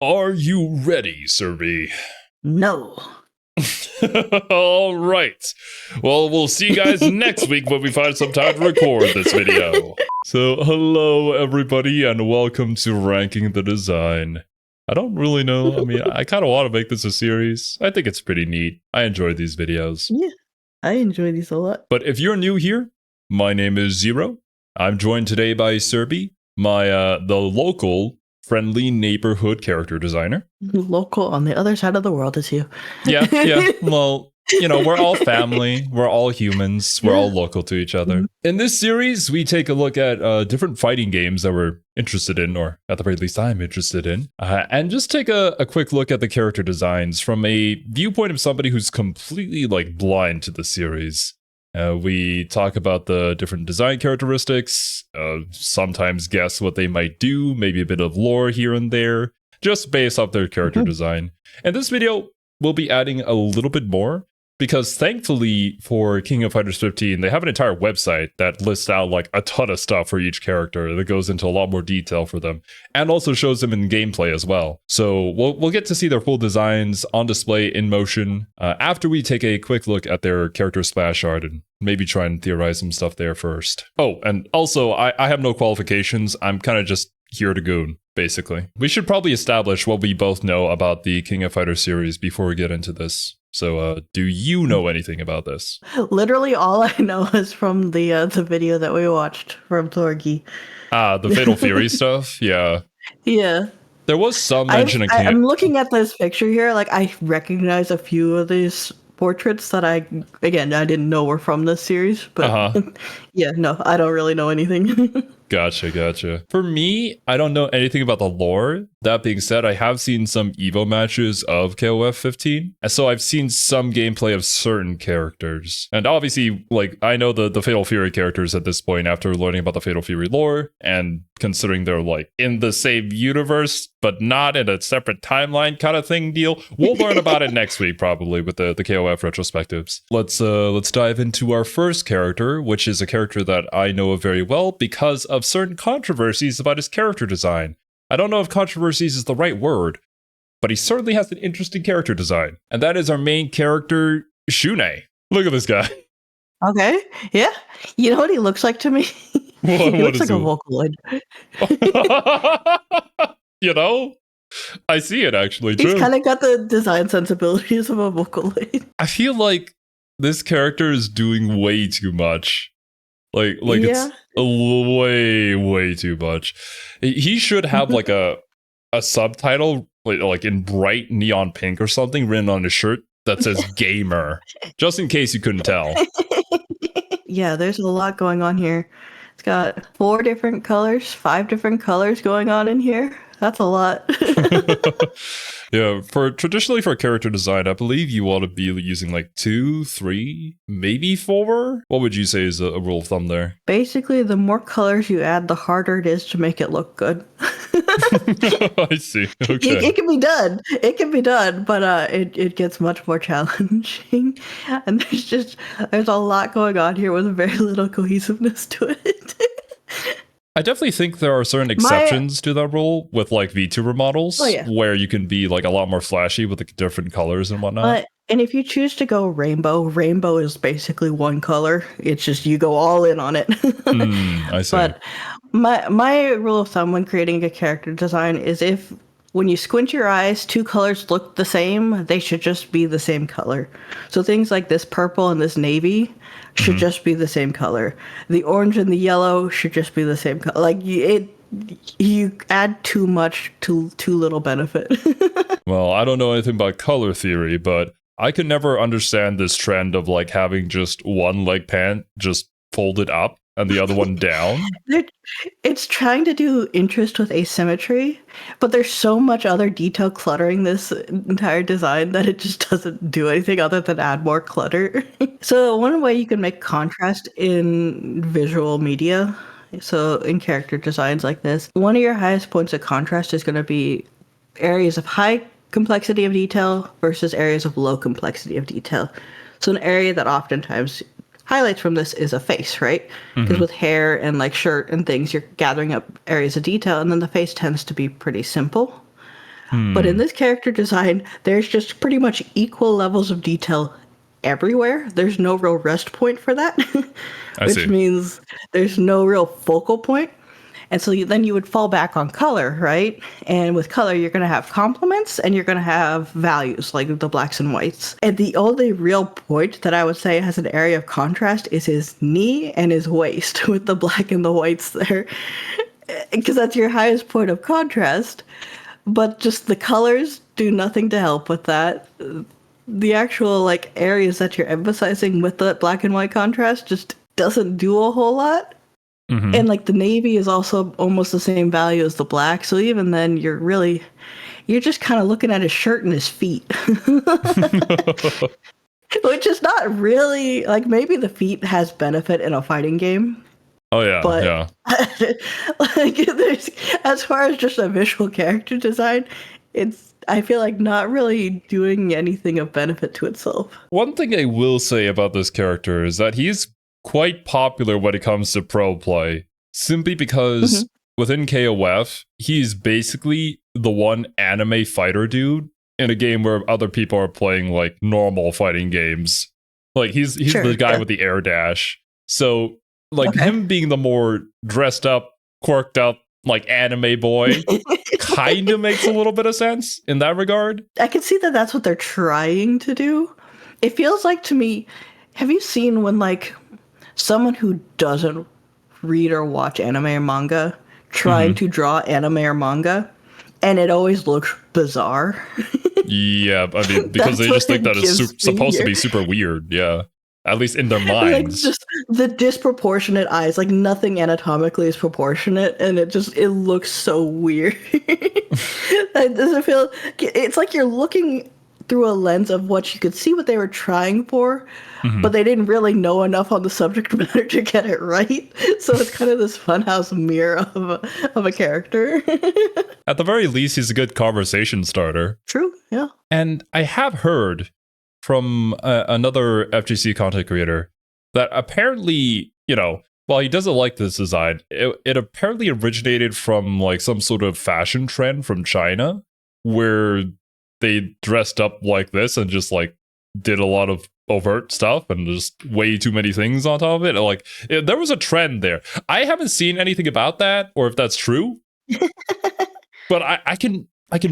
Are you ready, Serby? No. All right. Well, we'll see you guys next week when we find some time to record this video. So, hello everybody and welcome to Ranking the Design. I don't really know. I mean, I kind of want to make this a series. I think it's pretty neat. I enjoy these videos. Yeah, I enjoy these a lot. But if you're new here, my name is Zero. I'm joined today by Serby, the local friendly neighborhood character designer. Local on the other side of the world is you. Yeah. Well, you know, we're all family. We're all humans. We're all local to each other. In this series, we take a look at different fighting games that we're interested in, or at the very least I'm interested in, and just take a quick look at the character designs from a viewpoint of somebody who's completely blind to the series. We talk about the different design characteristics, sometimes guess what they might do, maybe a bit of lore here and there, just based off their character design. And this video, we'll be adding a little bit more, because thankfully for King of Fighters 15, they have an entire website that lists out a ton of stuff for each character that goes into a lot more detail for them, and also shows them in gameplay as well. So we'll get to see their full designs on display in motion after we take a quick look at their character splash art and maybe try and theorize some stuff there first. Oh, and also I have no qualifications. I'm kind of just here to goon, basically. We should probably establish what we both know about the King of Fighters series before we get into this. So, do you know anything about this? Literally all I know is from the video that we watched from Torgi. The Fatal Fury stuff? Yeah. Yeah. There was some mention of King. I'm looking at this picture here, I recognize a few of these portraits that I didn't know were from this series, but yeah, no, I don't really know anything. Gotcha. For me, I don't know anything about the lore. That being said, I have seen some Evo matches of KOF 15, and so I've seen some gameplay of certain characters. And obviously, I know the Fatal Fury characters at this point after learning about the Fatal Fury lore, and considering they're in the same universe, but not in a separate timeline kind of thing deal. We'll learn about it next week, probably, with the KOF retrospectives. Let's dive into our first character, which is a character that I know of very well because of certain controversies about his character design. I don't know if controversies is the right word, but he certainly has an interesting character design. And that is our main character, SHUN'EI. Look at this guy. Okay, yeah. You know what he looks like to me? He looks like a Vocaloid. You know? I see it, actually, He's kind of got the design sensibilities of a Vocaloid. I feel like this character is doing way too much. It's way too much. He should have a subtitle in bright neon pink or something written on his shirt that says gamer, just in case you couldn't tell. Yeah, there's a lot going on here. It's got 4 different colors, 5 different colors going on in here. That's a lot. Yeah, traditionally for character design, I believe you ought to be using 2, 3, maybe 4. What would you say is a rule of thumb there? Basically, the more colors you add, the harder it is to make it look good. I see. Okay. It can be done. It can be done, but it gets much more challenging. And there's a lot going on here with very little cohesiveness to it. I definitely think there are certain exceptions to that rule with VTuber models, where you can be a lot more flashy with different colors and whatnot. And if you choose to go rainbow is basically one color. It's just you go all in on it. I see. But my rule of thumb when creating a character design is when you squint your eyes, 2 colors look the same, they should just be the same color. So things like this purple and this navy should just be the same color. The orange and the yellow should just be the same color. You add too much to too little benefit. Well, I don't know anything about color theory, but I could never understand this trend of having just one leg pant just folded up and the other one down. It's trying to do interest with asymmetry, but there's so much other detail cluttering this entire design that it just doesn't do anything other than add more clutter. So one way you can make contrast in visual media, so in character designs like this, one of your highest points of contrast is going to be areas of high complexity of detail versus areas of low complexity of detail. So an area that oftentimes highlights from this is a face, right? Because with hair and shirt and things, you're gathering up areas of detail, and then the face tends to be pretty simple. But in this character design, there's just pretty much equal levels of detail everywhere. There's no real rest point for that, which means there's no real focal point. And so then you would fall back on color, right? And with color, you're going to have complements and you're going to have values like the blacks and whites. And the only real point that I would say has an area of contrast is his knee and his waist with the black and the whites there, because that's your highest point of contrast. But just the colors do nothing to help with that. The actual like areas that you're emphasizing with the black and white contrast just doesn't do a whole lot. Mm-hmm. And like the navy is also almost the same value as the black. So even then you're just kind of looking at his shirt and his feet. Which is not really like, maybe the feet has benefit in a fighting game. Oh yeah, but yeah. like there's, as far as just a visual character design, it's, I feel like, not really doing anything of benefit to itself. One thing I will say about this character is that he's quite popular when it comes to pro play, simply because within KOF, he's basically the one anime fighter dude in a game where other people are playing like normal fighting games. Like he's the guy with the air dash. So like him being the more dressed up, quirked up, like anime boy kind of makes a little bit of sense in that regard. I can see that that's what they're trying to do. It feels like to me, have you seen when like someone who doesn't read or watch anime or manga trying to draw anime or manga, and it always looks bizarre? Yeah, I mean, because they just think that it's supposed to be super weird. Yeah, at least in their minds. Like just the disproportionate eyes, like nothing anatomically is proportionate, and it looks so weird. It doesn't feel. It's like you're looking through a lens of what you could see what they were trying for, but they didn't really know enough on the subject matter to get it right. So it's kind of this funhouse mirror of a character. At the very least, he's a good conversation starter. True, yeah. And I have heard from another FGC content creator that apparently, you know, while he doesn't like this design, it apparently originated from like some sort of fashion trend from China where they dressed up like this and just like did a lot of overt stuff and just way too many things on top of it. Like there was a trend there. I haven't seen anything about that or if that's true, but I can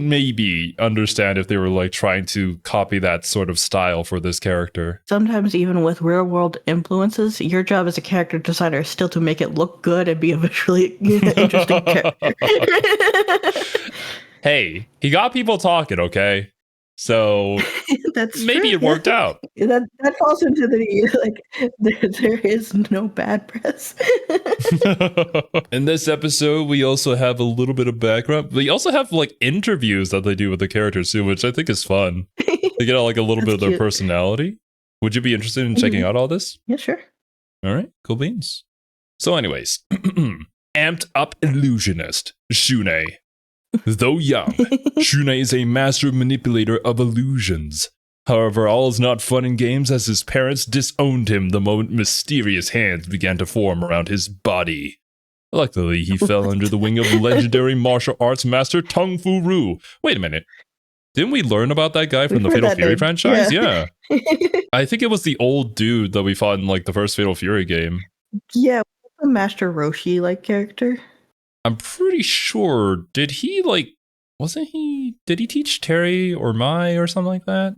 maybe understand if they were like trying to copy that sort of style for this character. Sometimes even with real world influences, your job as a character designer is still to make it look good and be a visually interesting character. Hey, he got people talking, okay? So that's maybe true, it worked out. That falls into the like there is no bad press. In this episode, we also have a little bit of background. We also have like interviews that they do with the characters too, which I think is fun. They get like a little bit of their personality. Would you be interested in checking out all this? Yeah, sure. All right, cool beans. So anyways, amped up illusionist, SHUN'EI. Though young, SHUN'EI is a master manipulator of illusions. However, all is not fun in games as his parents disowned him the moment mysterious hands began to form around his body. Luckily, he fell under the wing of legendary martial arts master Tung Fu Ru. Wait a minute. Didn't we learn about that guy from the Fatal Fury franchise? Yeah. I think it was the old dude that we fought in like the first Fatal Fury game. Yeah, the Master Roshi like character. I'm pretty sure, did he teach Terry or Mai or something like that?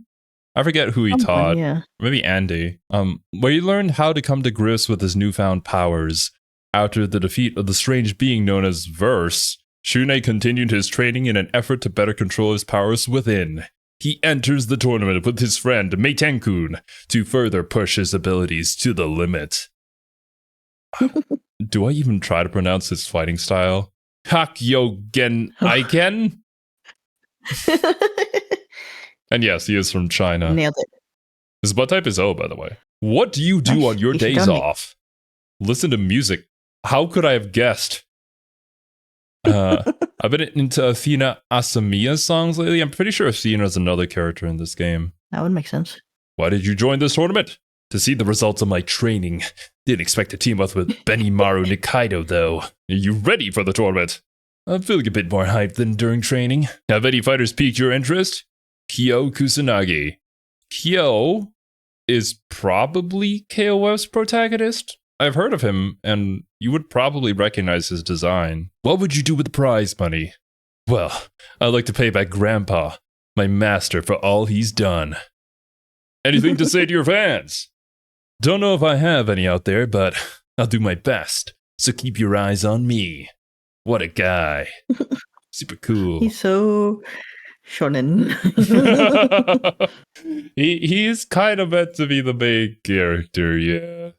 I forget who he taught. Yeah. Maybe Andy. Where he learned how to come to grips with his newfound powers. After the defeat of the strange being known as Verse, SHUN'EI continued his training in an effort to better control his powers within. He enters the tournament with his friend MEITENKUN to further push his abilities to the limit. Do I even try to pronounce his fighting style? Hakyogen Aiken? And yes, he is from China. Nailed it. His blood type is O, by the way. What do you do on your days off? Listen to music. How could I have guessed? I've been into Athena Asamiya's songs lately. I'm pretty sure Athena is another character in this game. That would make sense. Why did you join this tournament? To see the results of my training. Didn't expect to team up with Benimaru Nikaido, though. Are you ready for the tournament? I'm feeling a bit more hyped than during training. Have any fighters piqued your interest? Kyo Kusanagi. Kyo is probably KOF's protagonist. I've heard of him, and you would probably recognize his design. What would you do with the prize money? Well, I'd like to pay back Grandpa, my master, for all he's done. Anything to say to your fans? Don't know if I have any out there, but I'll do my best. So keep your eyes on me. What a guy. Super cool. He's so shonen. He's kind of meant to be the main character, yeah.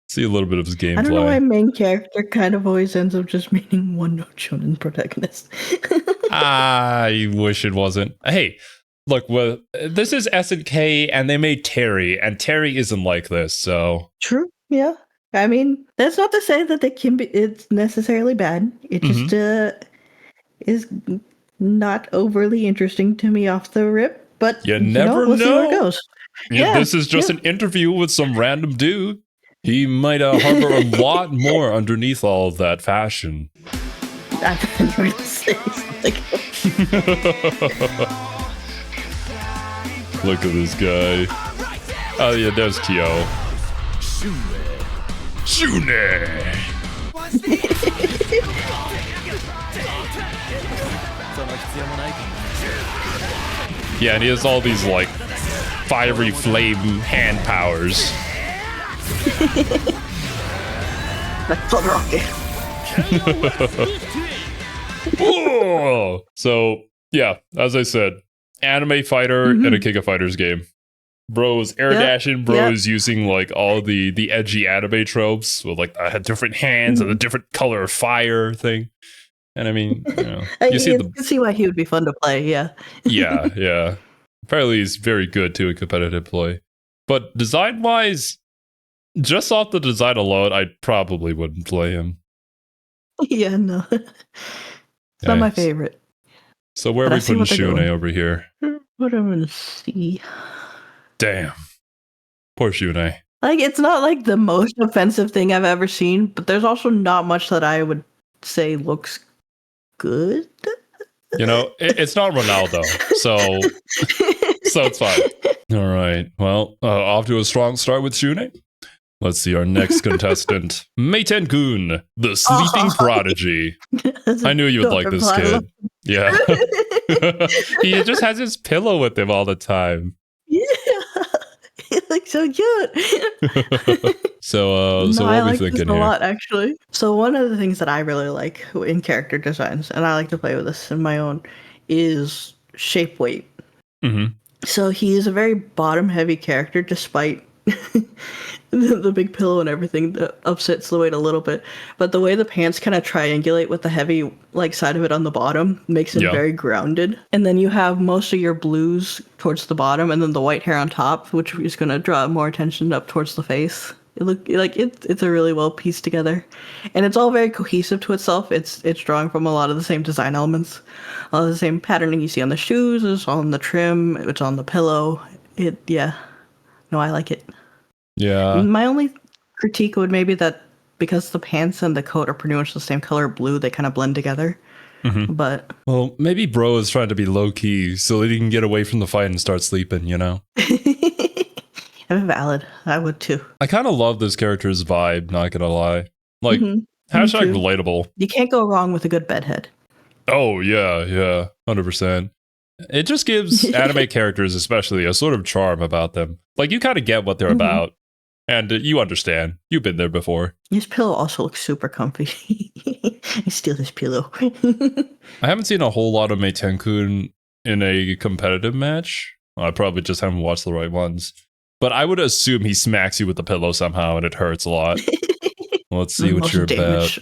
See a little bit of his gameplay. I don't know why main character kind of always ends up just meaning one-note shonen protagonist. I wish it wasn't. Hey, look, well, this is SNK, and they made Terry, and Terry isn't like this, so... True, yeah. I mean, that's not to say that it's necessarily bad. It just is not overly interesting to me off the rip, but you never we'll know. See where it goes. Yeah, this is just an interview with some random dude. He might harbor a lot more underneath all of that fashion. I thought you were going to say something. Look at this guy. Oh yeah, there's Kyo. SHUN'EI! Yeah, and he has all these like fiery flame hand powers. Whoa! So yeah, as I said, anime fighter in a King of Fighters game. Bro's air dashing, bro's using like all the edgy anime tropes with like different hands and the different color of fire thing. And I mean, you see why he would be fun to play, yeah. yeah. Apparently he's very good to a competitive play. But design-wise, just off the design alone, I probably wouldn't play him. Yeah, no. It's not my favorite. So where are we putting SHUN'EI over here? What am I going to see? Damn. Poor SHUN'EI. Like, it's not like the most offensive thing I've ever seen, but there's also not much that I would say looks good. You know, it's not Ronaldo, so it's fine. All right. Well, off to a strong start with SHUN'EI. Let's see our next contestant, MEITENKUN, the sleeping prodigy. I knew you would like this kid. Yeah. He just has his pillow with him all the time. Yeah. He looks so cute. So what are we thinking here? A lot, actually. So one of the things that I really like in character designs, and I like to play with this in my own, is shape weight. So he is a very bottom-heavy character, despite the big pillow and everything that upsets the weight a little bit. But the way the pants kind of triangulate with the heavy side of it on the bottom makes it very grounded. And then you have most of your blues towards the bottom, and then the white hair on top, which is going to draw more attention up towards the face. It's a really well pieced together, and it's all very cohesive to itself. It's drawing from a lot of the same design elements, a lot of the same patterning you see on the shoes, it's on the trim, it's on the pillow. No, I like it. Yeah. My only critique would maybe that because the pants and the coat are pretty much the same color blue, they kind of blend together. But well, maybe bro is trying to be low key so that he can get away from the fight and start sleeping, you know? I'm valid. I would too. I kind of love this character's vibe, not gonna lie. Like, hashtag relatable. You can't go wrong with a good bedhead. Oh, yeah, 100%. It just gives anime characters, especially, a sort of charm about them. Like, you kind of get what they're about, and you understand. You've been there before. His pillow also looks super comfy. I steal his pillow. I haven't seen a whole lot of MEITENKUN in a competitive match. I probably just haven't watched the right ones. But I would assume he smacks you with the pillow somehow, and it hurts a lot. Let's see what you're about.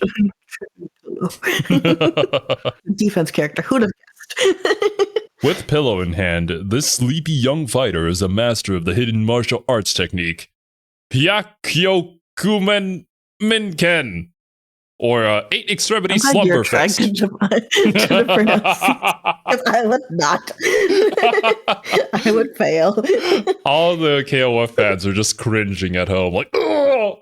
Defense character. Who'd have guessed? With pillow in hand, this sleepy young fighter is a master of the hidden martial arts technique, Hyakyokumen Minken, or 8-extremity slumber fest. I would not. I would fail. All the KOF fans are just cringing at home, like, oh!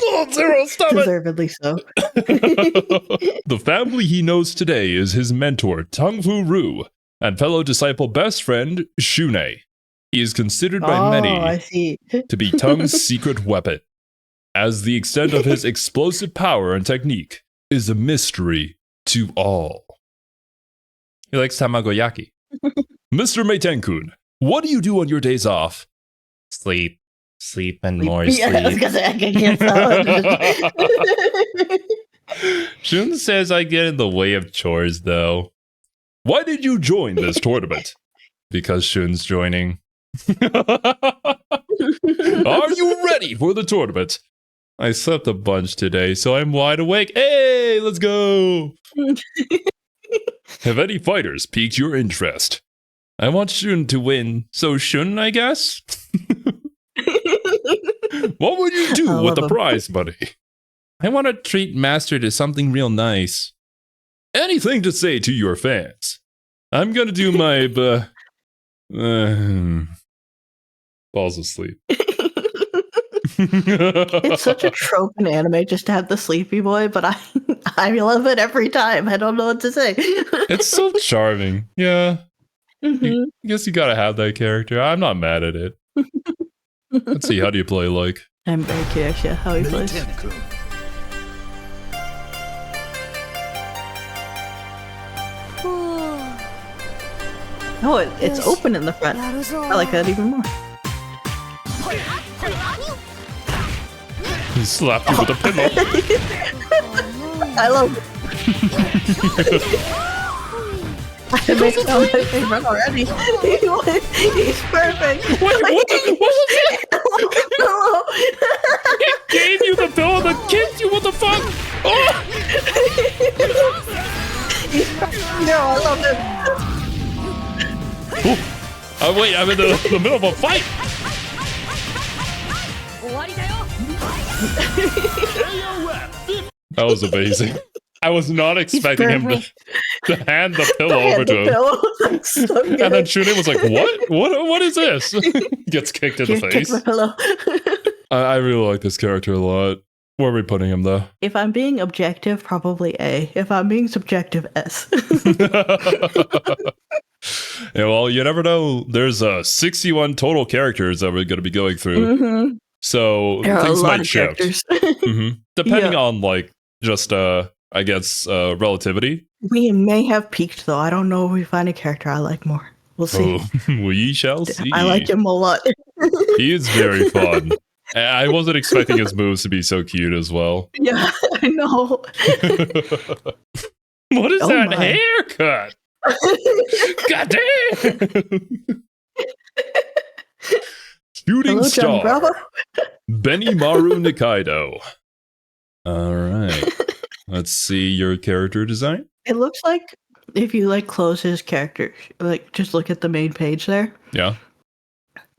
Oh, Zero, stop it! Deservedly so. The family he knows today is his mentor, Tungfu Ru, and fellow disciple best friend, SHUN'EI. He is considered by I many see. to be Tung's secret weapon, as the extent of his explosive power and technique is a mystery to all. He likes tamagoyaki. Mr. Meitenkun, what do you do on your days off? Sleep. Sleep and more sleep. Yeah, I was gonna say, I can get Shun says I get in the way of chores, though. Why did you join this tournament? Because Shun's joining. Are you ready for the tournament? I slept a bunch today, so I'm wide awake. Hey, let's go! Have any fighters piqued your interest? I want Shun to win, so Shun, I guess? What would you do with the prize money? I want to treat Master to something real nice. Anything to say to your fans? I'm gonna do my falls asleep. It's such a trope in anime just to have the sleepy boy, but I love it every time. I don't know what to say. It's so charming. Yeah. I guess you gotta have that character. I'm not mad at it. Let's see, how do you play like? I'm very curious, yeah, how he plays. Oh, it's open in the front. I like that even more. He slapped you with a pillow. I love it. I made it my favorite already. He's perfect. What was it? He gave you the pillow and then kicked you. What the fuck? Oh! He's perfect. No, I love him. Oh, wait, I'm in the middle of a fight. That was amazing. I was not expecting him to hand the pillow over to him. So and then Shun'ei was like, what is this? Gets kicked in the face. I really like this character a lot. Where are we putting him, though? If I'm being objective, probably A. If I'm being subjective, S. Yeah, well, you never know. There's 61 total characters that we're going to be going through. So things might shift. Depending on, like, just, I guess, relativity. We may have peaked, though. I don't know if we find a character I like more. We'll see. Oh, we shall see. I like him a lot. He is very fun. I wasn't expecting his moves to be so cute as well. Yeah, I know. What is that haircut? God damn! Shooting Hello, star. John Bravo. Benimaru Nikaido. All right. Let's see your character design. It looks like if you like close his character, like just look at the main page there. Yeah.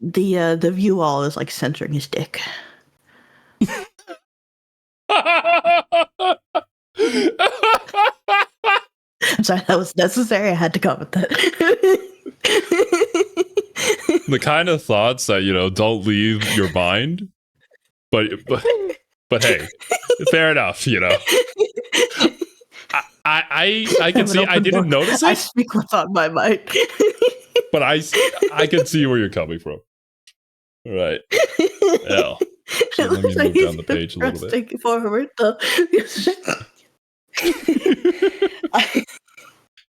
The view all is like censoring his dick. I'm sorry, that was necessary. I had to comment that. The kind of thoughts that, don't leave your mind. But hey, fair enough, I can see. I didn't notice it. I speak what's on my mind. But I can see where you're coming from. All right. Yeah. So let me move down the page a little bit. Forward, though.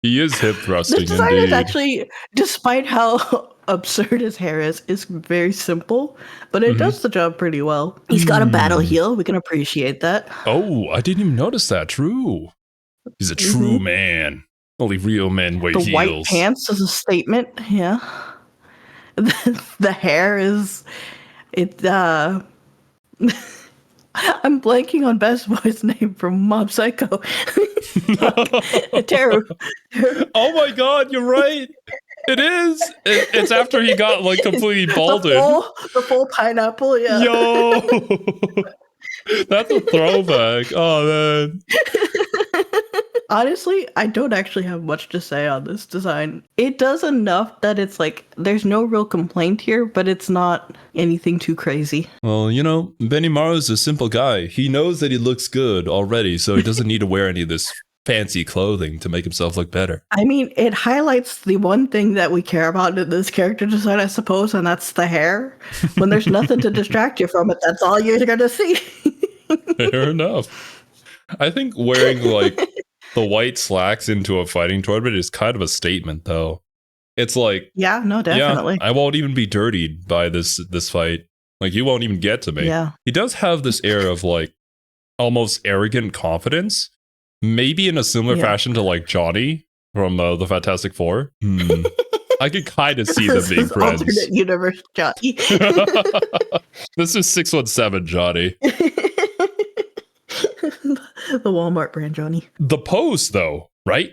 He is hip thrusting. The design is actually, despite how absurd his hair is very simple, but it does the job pretty well. He's got a battle heel. We can appreciate that. Oh, I didn't even notice that. True. He's a true man. Only real men wear heels. The white pants is a statement. Yeah. The hair is I'm blanking on Best Boy's name from Mob Psycho. Teru. Oh my god, you're right. It is. It's after he got like completely balded. The full pineapple, yeah. Yo. That's a throwback. Oh man. Honestly, I don't actually have much to say on this design. It does enough that it's like, there's no real complaint here, but it's not anything too crazy. Well, you know, Benimaru's a simple guy. He knows that he looks good already, so he doesn't need to wear any of this fancy clothing to make himself look better. I mean, it highlights the one thing that we care about in this character design, I suppose, and that's the hair. When there's nothing to distract you from it, that's all you're going to see. Fair enough. I think wearing like the white slacks into a fighting tournament is kind of a statement, though. It's like, yeah, no, definitely. Yeah, I won't even be dirtied by this fight. Like, you won't even get to me. Yeah. He does have this air of like almost arrogant confidence, maybe in a similar fashion to like Johnny from the Fantastic Four. I could kind of see them being friends. Alternate universe Johnny. This is 617 Johnny. The Walmart brand Johnny. The pose, though, right?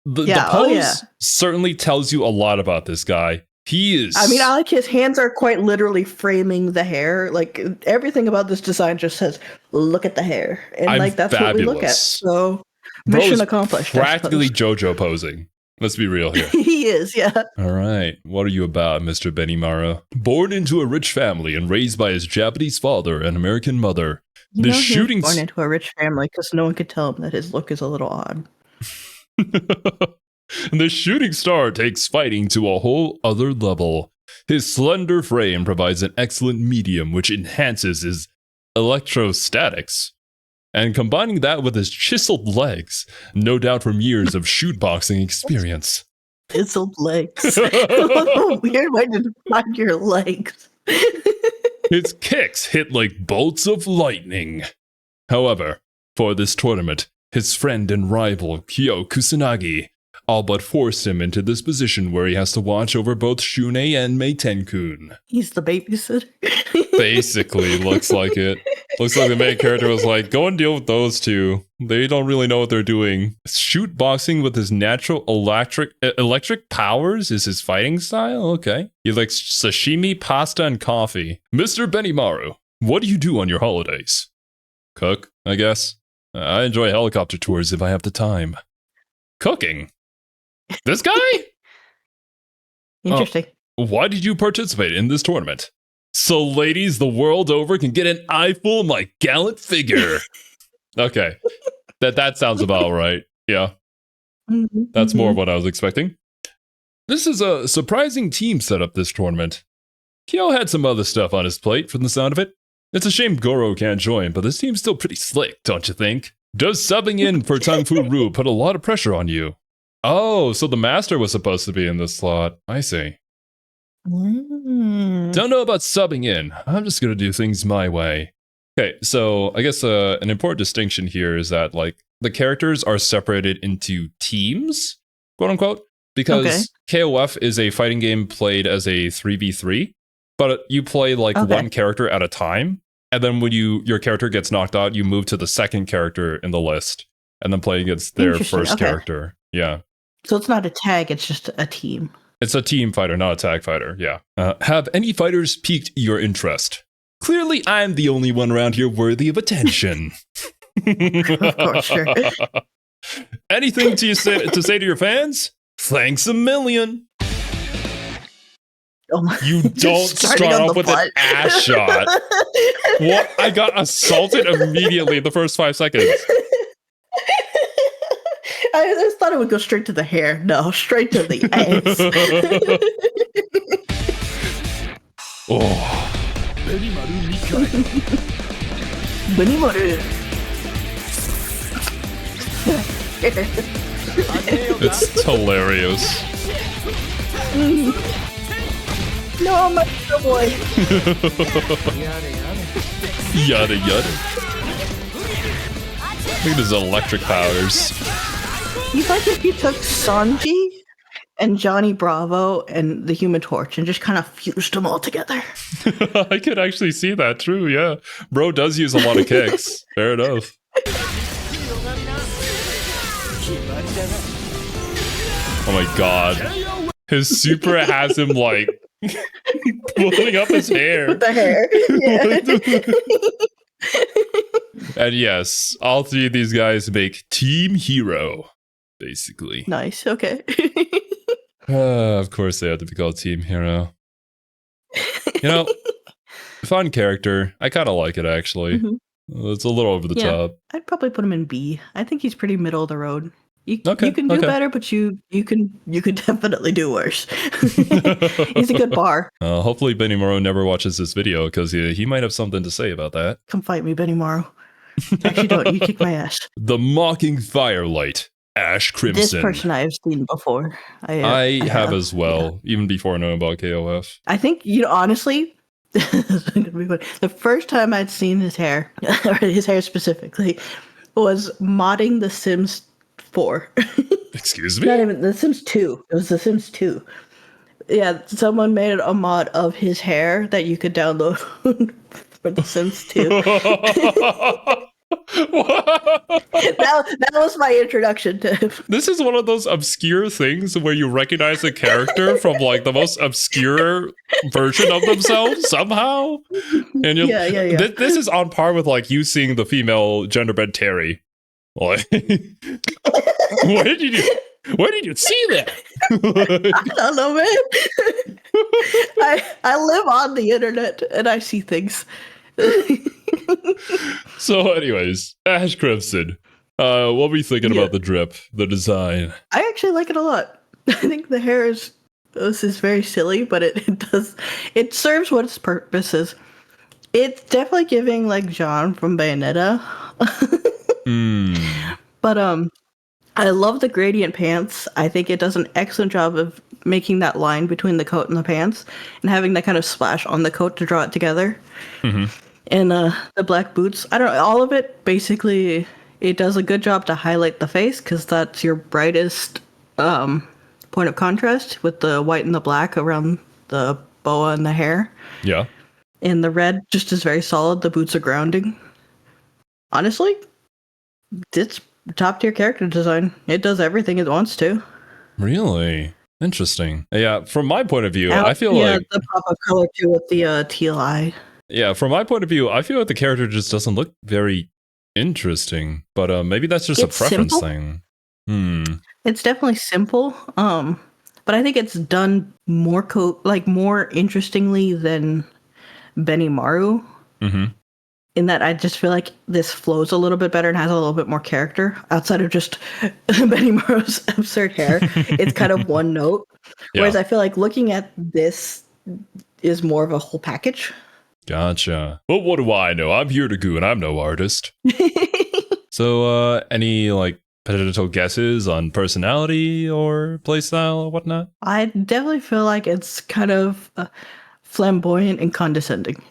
The pose certainly tells you a lot about this guy. He is. I mean, I like his hands are quite literally framing the hair. Like everything about this design just says, "Look at the hair," and like that's fabulous. What we look at. So mission accomplished. Practically JoJo posing. Let's be real here. He is, yeah. All right. What are you about, Mr. Benimaru? Born into a rich family and raised by his Japanese father and American mother. You know he was born into a rich family because no one could tell him that his look is a little odd. The shooting star takes fighting to a whole other level. His slender frame provides an excellent medium which enhances his electrostatics. And combining that with his chiseled legs, no doubt from years of shoot boxing experience. Chiseled legs. A weird way to define your legs. His kicks hit like bolts of lightning. However, for this tournament, his friend and rival, KUSANAGI, all but forced him into this position where he has to watch over both SHUN'EI and MEITENKUN. He's the babysitter. Basically, looks like it. Looks like the main character was like, go and deal with those two. They don't really know what they're doing. Shoot boxing with his natural electric powers is his fighting style? Okay. He likes sashimi, pasta, and coffee. Mr. Benimaru, what do you do on your holidays? Cook, I guess. I enjoy helicopter tours if I have the time. Cooking? This guy? Interesting. Why did you participate in this tournament? So ladies the world over can get an eyeful of my gallant figure. Okay. That sounds about right. Yeah. That's more of what I was expecting. This is a surprising team setup this tournament. Kyo had some other stuff on his plate from the sound of it. It's a shame Goro can't join, but this team's still pretty slick, don't you think? Does subbing in for Tang Fu Ru put a lot of pressure on you? Oh, so the master was supposed to be in this slot. I see. Don't know about subbing in. I'm just going to do things my way. Okay, so I guess an important distinction here is that like the characters are separated into teams, quote unquote, because KOF is a fighting game played as a 3v3, but you play like one character at a time. And then when your character gets knocked out, you move to the second character in the list and then play against their first character. Yeah. So it's not a tag, it's just a team. It's a team fighter, not a tag fighter. Yeah. Have any fighters piqued your interest? Clearly, I'm the only one around here worthy of attention. Of course, sure. Anything to say to your fans? Thanks a million. Oh my, you don't start off with an ass shot. What? I got assaulted immediately in the first 5 seconds. I just thought it would go straight to the hair. No, straight to the ass. Oh. Benimaru Nikaido. Benimaru. It's hilarious. No, my boy. Yada yada. Look at his electric powers. He's like if you took Sanji and Johnny Bravo and the Human Torch and just kind of fused them all together. I could actually see that. True, yeah. Bro does use a lot of kicks. Fair enough. Oh my god. His super has him like pulling up his hair. With the hair. Yeah. And yes, all three of these guys make Team Hero. basically. Nice. Okay. Of course, they have to be called Team Hero. You know, fun character. I kind of like it, actually. Mhm. It's a little over the Yeah. top. I'd probably put him in B. I think he's pretty middle of the road. You Okay, can do okay. better, but you can definitely do worse. He's a good bar. Hopefully Benimaru never watches this video, because he might have something to say about that. Come fight me, Benimaru. Actually, don't. You kick my ass. The Mocking Firelight, Ash Crimson. This person I've seen before. I have as well, even before knowing about KOF. I think, honestly, the first time I'd seen his hair, or his hair specifically, was modding The Sims 4. Excuse me? Not even The Sims 2. It was The Sims 2. Yeah, someone made a mod of his hair that you could download for The Sims 2. that was my introduction to him. This is one of those obscure things where you recognize a character from like the most obscure version of themselves somehow. And you're, Yeah. This is on par with like you seeing the female gender bent Terry. Like, where did you see that? I don't know, man. I live on the internet and I see things. So, anyways, Ash Crimson. What were you thinking about the drip, the design? I actually like it a lot. I think the hair is very silly, but it serves what its purpose is. It's definitely giving like John from Bayonetta. But I love the gradient pants. I think it does an excellent job of making that line between the coat and the pants and having that kind of splash on the coat to draw it together. Mm-hmm. And the black boots, I don't know, all of it, basically, it does a good job to highlight the face because that's your brightest point of contrast with the white and the black around the boa and the hair. Yeah. And the red just is very solid. The boots are grounding. Honestly, it's top tier character design. It does everything it wants to. Really? Interesting. Yeah, from my point of view, I feel like the pop of color too with the teal eye. Yeah, from my point of view, I feel like the character just doesn't look very interesting. But maybe that's just It's a preference simple. thing. It's definitely simple. But I think it's done more interestingly than Benimaru. Mm-hmm. In that I just feel like this flows a little bit better and has a little bit more character outside of just Benimaru's absurd hair. It's kind of one note. Yeah. Whereas I feel like looking at this is more of a whole package. Gotcha. Well, what do I know? I'm here to goo and I'm no artist. So, any like potential guesses on personality or playstyle or whatnot? I definitely feel like it's kind of flamboyant and condescending.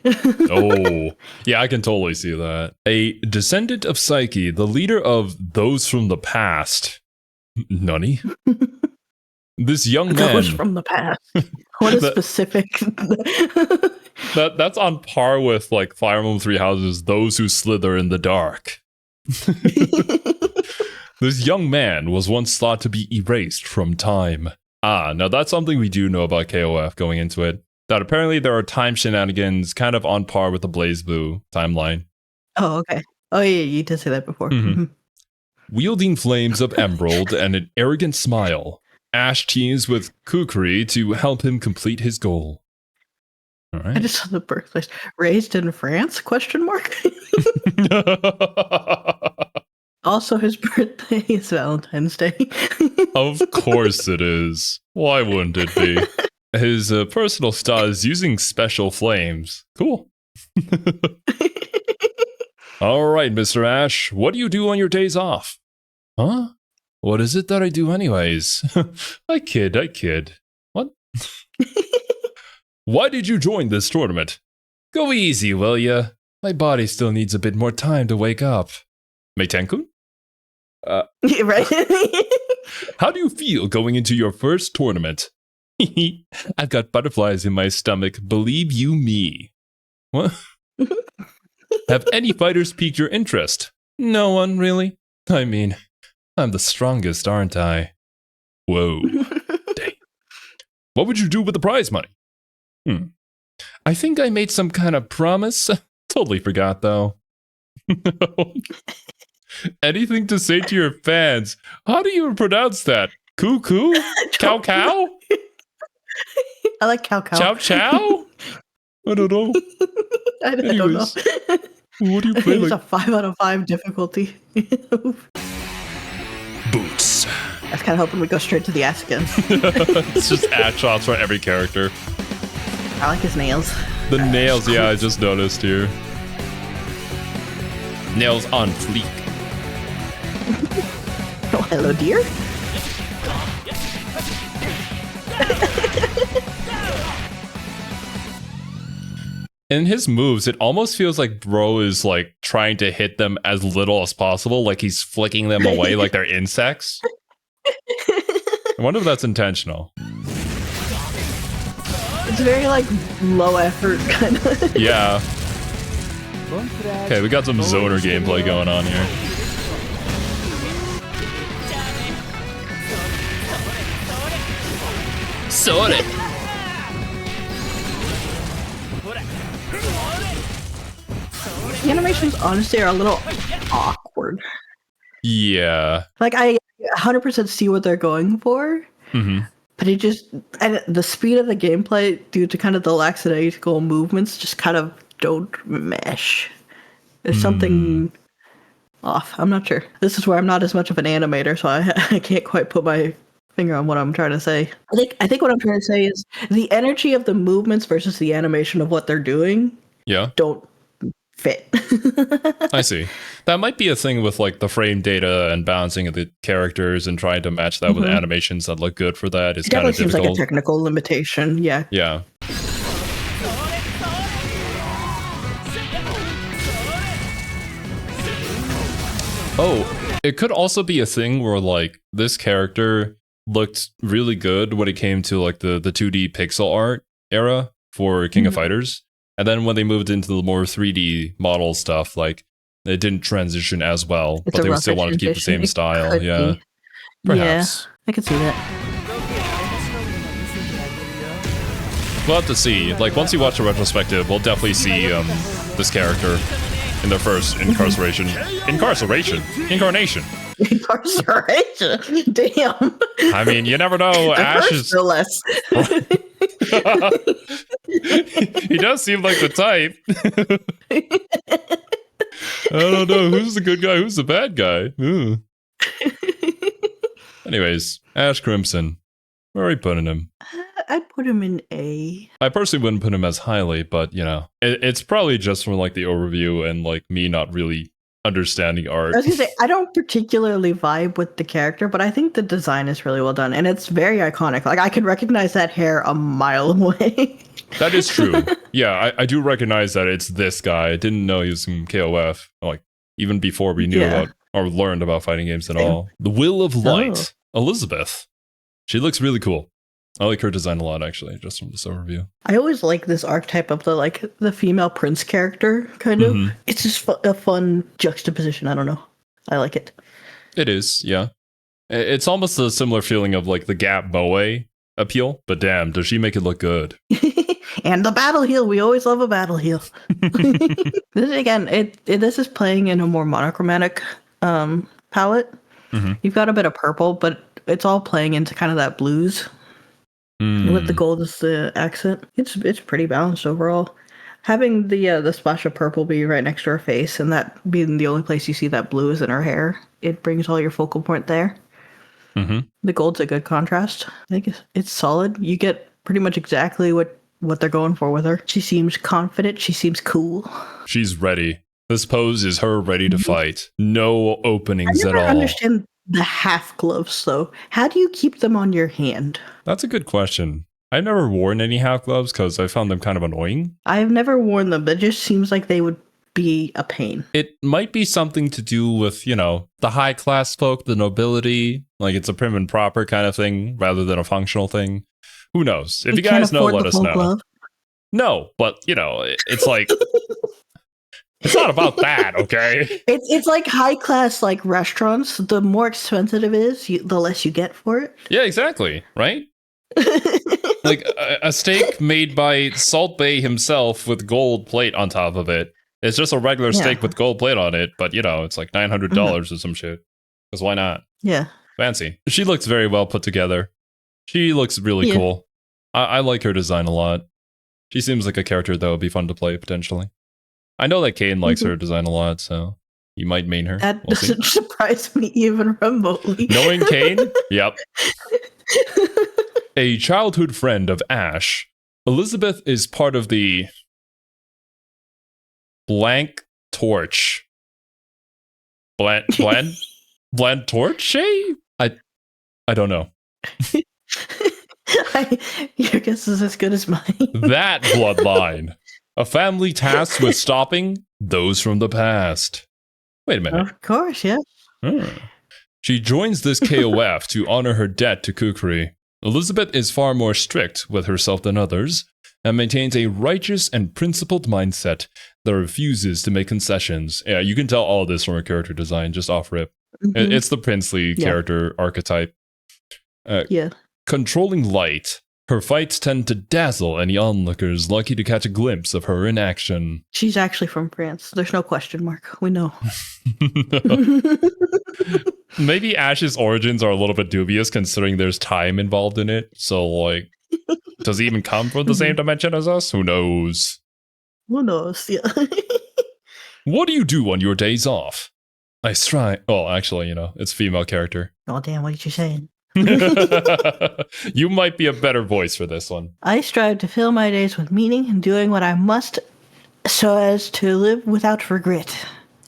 Oh, yeah, I can totally see that. A descendant of Psyche, the leader of those from the past. Nunny? This young man. Those from the past. What a specific. That's on par with like Fire Emblem Three Houses, those who slither in the dark. This young man was once thought to be erased from time. Now that's something we do know about KOF going into it. That apparently there are time shenanigans kind of on par with the BlazBlue timeline. Oh, okay. Oh, yeah, you did say that before. Mm-hmm. Wielding flames of emerald and an arrogant smile, Ash teams with KUKRI to help him complete his goal. All right. I just saw the birthplace. Raised in France? Question mark. Also, his birthday is Valentine's Day. Of course it is. Why wouldn't it be? His personal style is using special flames. Cool. All right, Mr. Ash, what do you do on your days off? Huh? What is it that I do anyways? I kid. What? Why did you join this tournament? Go easy, will ya? My body still needs a bit more time to wake up. MEITENKUN? Right? How do you feel going into your first tournament? I've got butterflies in my stomach, believe you me. What? Have any fighters piqued your interest? No one, really? I mean, I'm the strongest, aren't I? Whoa. Dang. What would you do with the prize money? I think I made some kind of promise. Totally forgot, though. Anything to say to your fans? How do you pronounce that? Cuckoo? Cow cow? I like cow cow. Chow chow? I don't know. I don't know. Anyways, what do you play It's like? a 5 out of 5 difficulty. Boots. I was kind of hoping we'd go straight to the ass again. It's just ass shots for every character. I like his nails. The nails, yeah, I just noticed here. Nails on fleek. Oh, hello, dear. In his moves, it almost feels like bro is like trying to hit them as little as possible, like he's flicking them away like they're insects. I wonder if that's intentional. It's very like low effort kind of. Yeah. Okay, we got some zoner gameplay going on here. Sorry. The animations honestly are a little awkward. Yeah. Like I 100% see what they're going for, but it just and the speed of the gameplay due to kind of the lackadaisical movements just kind of don't mesh. There's something off. I'm not sure. This is where I'm not as much of an animator, so I can't quite put my finger on what I'm trying to say. I think what I'm trying to say is the energy of the movements versus the animation of what they're doing Yeah. don't fit. I see. That might be a thing with like the frame data and balancing of the characters and trying to match that with animations that look good for that is It kind definitely of seems like a difficult. technical limitation. Yeah. Yeah. Oh, it could also be a thing where like this character looked really good when it came to like the 2D pixel art era for King of Fighters. And then when they moved into the more 3D model stuff, like it didn't transition as well, It's but a they rougher still wanted to keep the transition. same It style. could Yeah. be. Perhaps. Yeah, I could see that. We'll have to see. Like once you watch the retrospective, we'll definitely see this character in their first incarceration. Incarnation. Incarceration. Damn. I mean, you never know. Ash is. No less. He does seem like the type. I don't know who's the good guy, who's the bad guy. Ooh. Anyways, Ash Crimson. Where are we putting him? I'd put him in A. I personally wouldn't put him as highly, but you know, it's probably just from like the overview and like me not really understanding art. I was gonna say I don't particularly vibe with the character, but I think the design is really well done and it's very iconic. Like I could recognize that hair a mile away. That is true. Yeah, I do recognize that it's this guy. I didn't know he was from KOF. Like even before we knew about or learned about fighting games at all. The Will of Light, Elizabeth. She looks really cool. I like her design a lot, actually, just from this overview. I always like this archetype of the female prince character, kind of. It's just a fun juxtaposition. I don't know. I like it. It is, yeah. It's almost a similar feeling of like the Gap Moe appeal, but damn, does she make it look good? And the battle heal. We always love a battle heal. This again, this is playing in a more monochromatic palette. You've got a bit of purple, but it's all playing into kind of that blues. With the gold as the accent, it's pretty balanced overall. Having the splash of purple be right next to her face, and that being the only place you see that blue is in her hair, it brings all your focal point there. The gold's a good contrast. I think it's solid. You get pretty much exactly what they're going for with her. She seems confident. She seems cool. She's ready. This pose is her ready to fight. No openings at all. I understand the half gloves though. How do you keep them on your hand? That's a good question. I've never worn any half gloves because I found them kind of annoying. I've never worn them, but it just seems like they would be a pain. It might be something to do with, you know, the high class folk, the nobility, like it's a prim and proper kind of thing rather than a functional thing. Who knows? If you guys know, let us know. Glove? No, but you know, it's like it's not about that, okay? It's like high class like restaurants. The more expensive it is, the less you get for it. Yeah, exactly. Right? Like a steak made by Salt Bay himself with gold plate on top of it It's just a regular Yeah. steak with gold plate on it, but you know, it's like $900 or some shit. Because why not? Yeah. Fancy. She looks very well put together. She looks really Yeah. cool. I like her design a lot. She seems like a character that would be fun to play potentially. I know that Kane likes her design a lot, so you might main her. That We'll see. doesn't surprise me even remotely. Knowing Kane? Yep. A childhood friend of Ash, Elizabeth is part of the blank torch. Bland torch? I don't know. Your guess is as good as mine. That bloodline. A family tasked with stopping those from the past. Wait a minute. Of course, yeah. She joins this KOF to honor her debt to KUKRI. Elizabeth is far more strict with herself than others, and maintains a righteous and principled mindset that refuses to make concessions. Yeah, you can tell all this from her character design, just off rip. Mhm. It's the princely Yeah. character archetype. Yeah. Controlling light, her fights tend to dazzle any onlookers lucky to catch a glimpse of her in action. She's actually from France. There's no question mark. We know. Maybe Ash's origins are a little bit dubious considering there's time involved in it. So, like, does he even come from the same dimension as us? Who knows? Who knows? Yeah. What do you do on your days off? I strive. Well, actually, you know, it's female character. Oh, damn. What did you say? You might be a better voice for this one. I strive to fill my days with meaning and doing what I must so as to live without regret.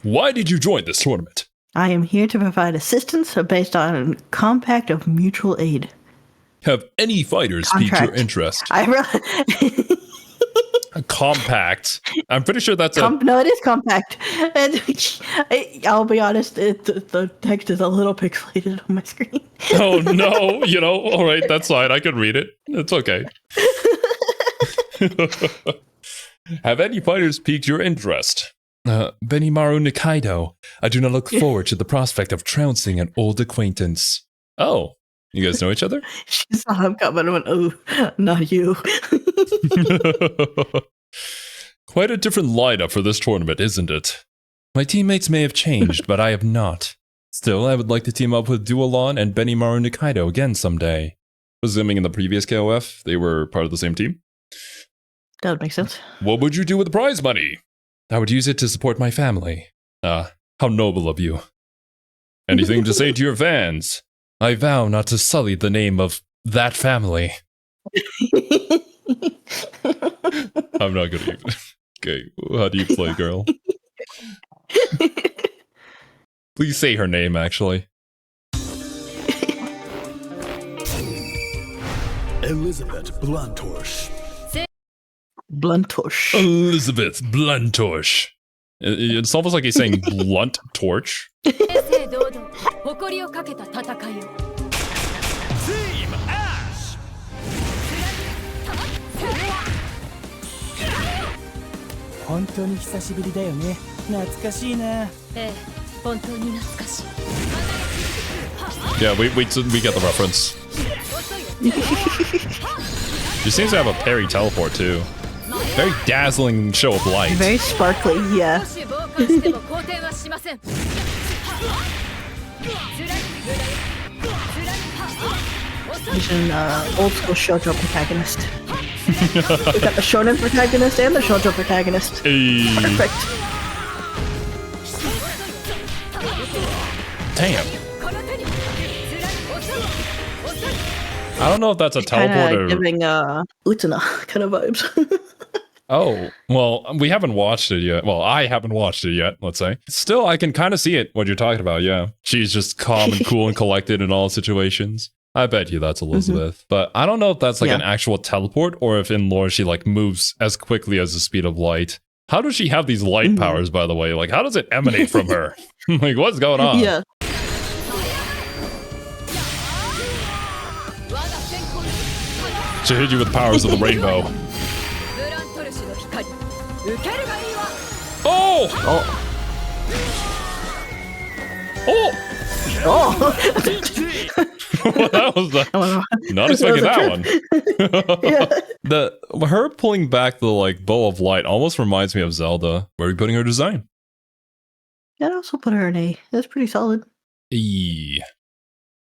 Why did you join this tournament? I am here to provide assistance based on a compact of mutual aid. Have any fighters piqued your Contract. interest? A Compact. I'm pretty sure that's a. No, it is compact. And I'll be honest, the text is a little pixelated on my screen. Oh no! You know, all right, that's fine. I can read it. It's okay. Have any fighters piqued your interest? Benimaru Nikaido. I do not look forward to the prospect of trouncing an old acquaintance. Oh, you guys know each other? She saw him coming and went, oh, not you. Quite a different lineup for this tournament, isn't it? My teammates may have changed, but I have not. Still, I would like to team up with Dualon and Benimaru Nikaido again someday. Presuming in the previous KOF, they were part of the same team. That would make sense. What would you do with the prize money? I would use it to support my family. How noble of you. Anything to say to your fans? I vow not to sully the name of that family. I'm not gonna even. Okay, how do you play, girl? Please say her name, actually. Elizabeth Bluntorsch. Bluntorsch. Elizabeth Bluntorsch. It's almost like he's saying blunt torch. Team Ash. 本当に久しぶりだよね。懐かしいな。ええ、本当に懐かしい。 Yeah, we get the reference. She seems to have a parry teleport too. Very dazzling show of light. Very sparkly, yeah. もし傍観しても好転はしません。 He's an old school shoujo protagonist. We've got the shonen protagonist and the shoujo protagonist. Hey. Perfect. Damn. I don't know if that's a teleport Kinda or. giving Utena kind of vibes. Oh, well, we haven't watched it yet. Well, I haven't watched it yet, let's say. Still, I can kind of see it, what you're talking about, yeah. She's just calm and cool and collected in all situations. I bet you that's Elizabeth. But I don't know if that's like an actual teleport or if in lore she like moves as quickly as the speed of light. How does she have these light powers, by the way? Like, how does it emanate from her? Like, what's going on? Yeah. She hit you with the powers of the rainbow. Oh! Oh. Oh! Oh. That was not expecting that one. Yeah. Her pulling back the like bow of light almost reminds me of Zelda. Where are you putting her design? I'd also put her an A. That's pretty solid. E.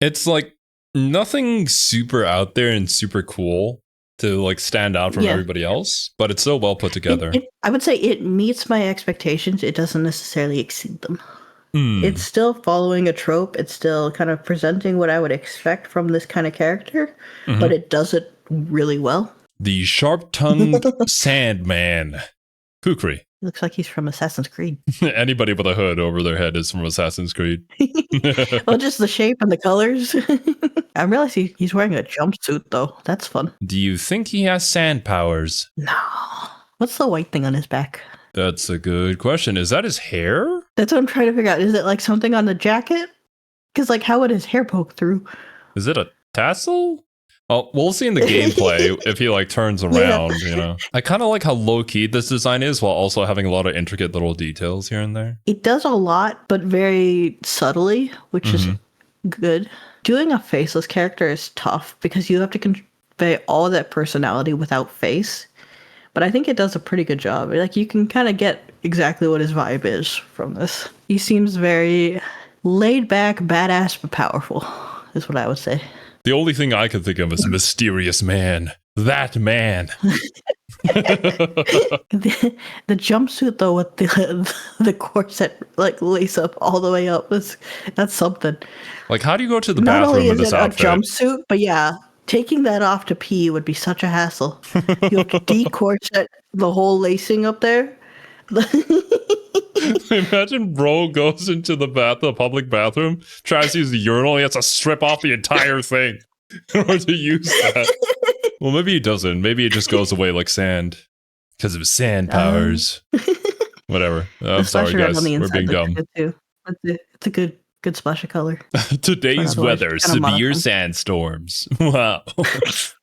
It's like nothing super out there and super cool to like stand out from everybody else, but it's so well put together. I would say it meets my expectations. It doesn't necessarily exceed them. It's still following a trope. It's still kind of presenting what I would expect from this kind of character, but it does it really well. The sharp-tongued Sandman. KUKRI. Looks like he's from Assassin's Creed. Anybody with a hood over their head is from Assassin's Creed. Well, just the shape and the colors. I realize he's wearing a jumpsuit, though. That's fun. Do you think he has sand powers? No. What's the white thing on his back? That's a good question. Is that his hair? That's what I'm trying to figure out. Is it like something on the jacket? Because like, how would his hair poke through? Is it a tassel? Well, we'll see in the gameplay if he like turns around, you know. I kind of like how low-key this design is while also having a lot of intricate little details here and there. It does a lot, but very subtly, which is good. Doing a faceless character is tough because you have to convey all that personality without face. But I think it does a pretty good job. Like, you can kind of get exactly what his vibe is from this. He seems very laid back, badass, but powerful, is what I would say. The only thing I can think of is mysterious man. That man. The jumpsuit, though, with the corset, like, lace up all the way up, that's something. Like, how do you go to the Not bathroom only in is this it outfit? a jumpsuit, but yeah, taking that off to pee would be such a hassle. You have to de-corset the whole lacing up there. Imagine bro goes into the public bathroom, tries to use the urinal, he has to strip off the entire thing in order to use that. Well, maybe he doesn't. Maybe it just goes away like sand because of his sand powers. Whatever. I'm sorry, guys. We're being dumb. It's a good splash of color. Today's weather, severe sandstorms. Wow.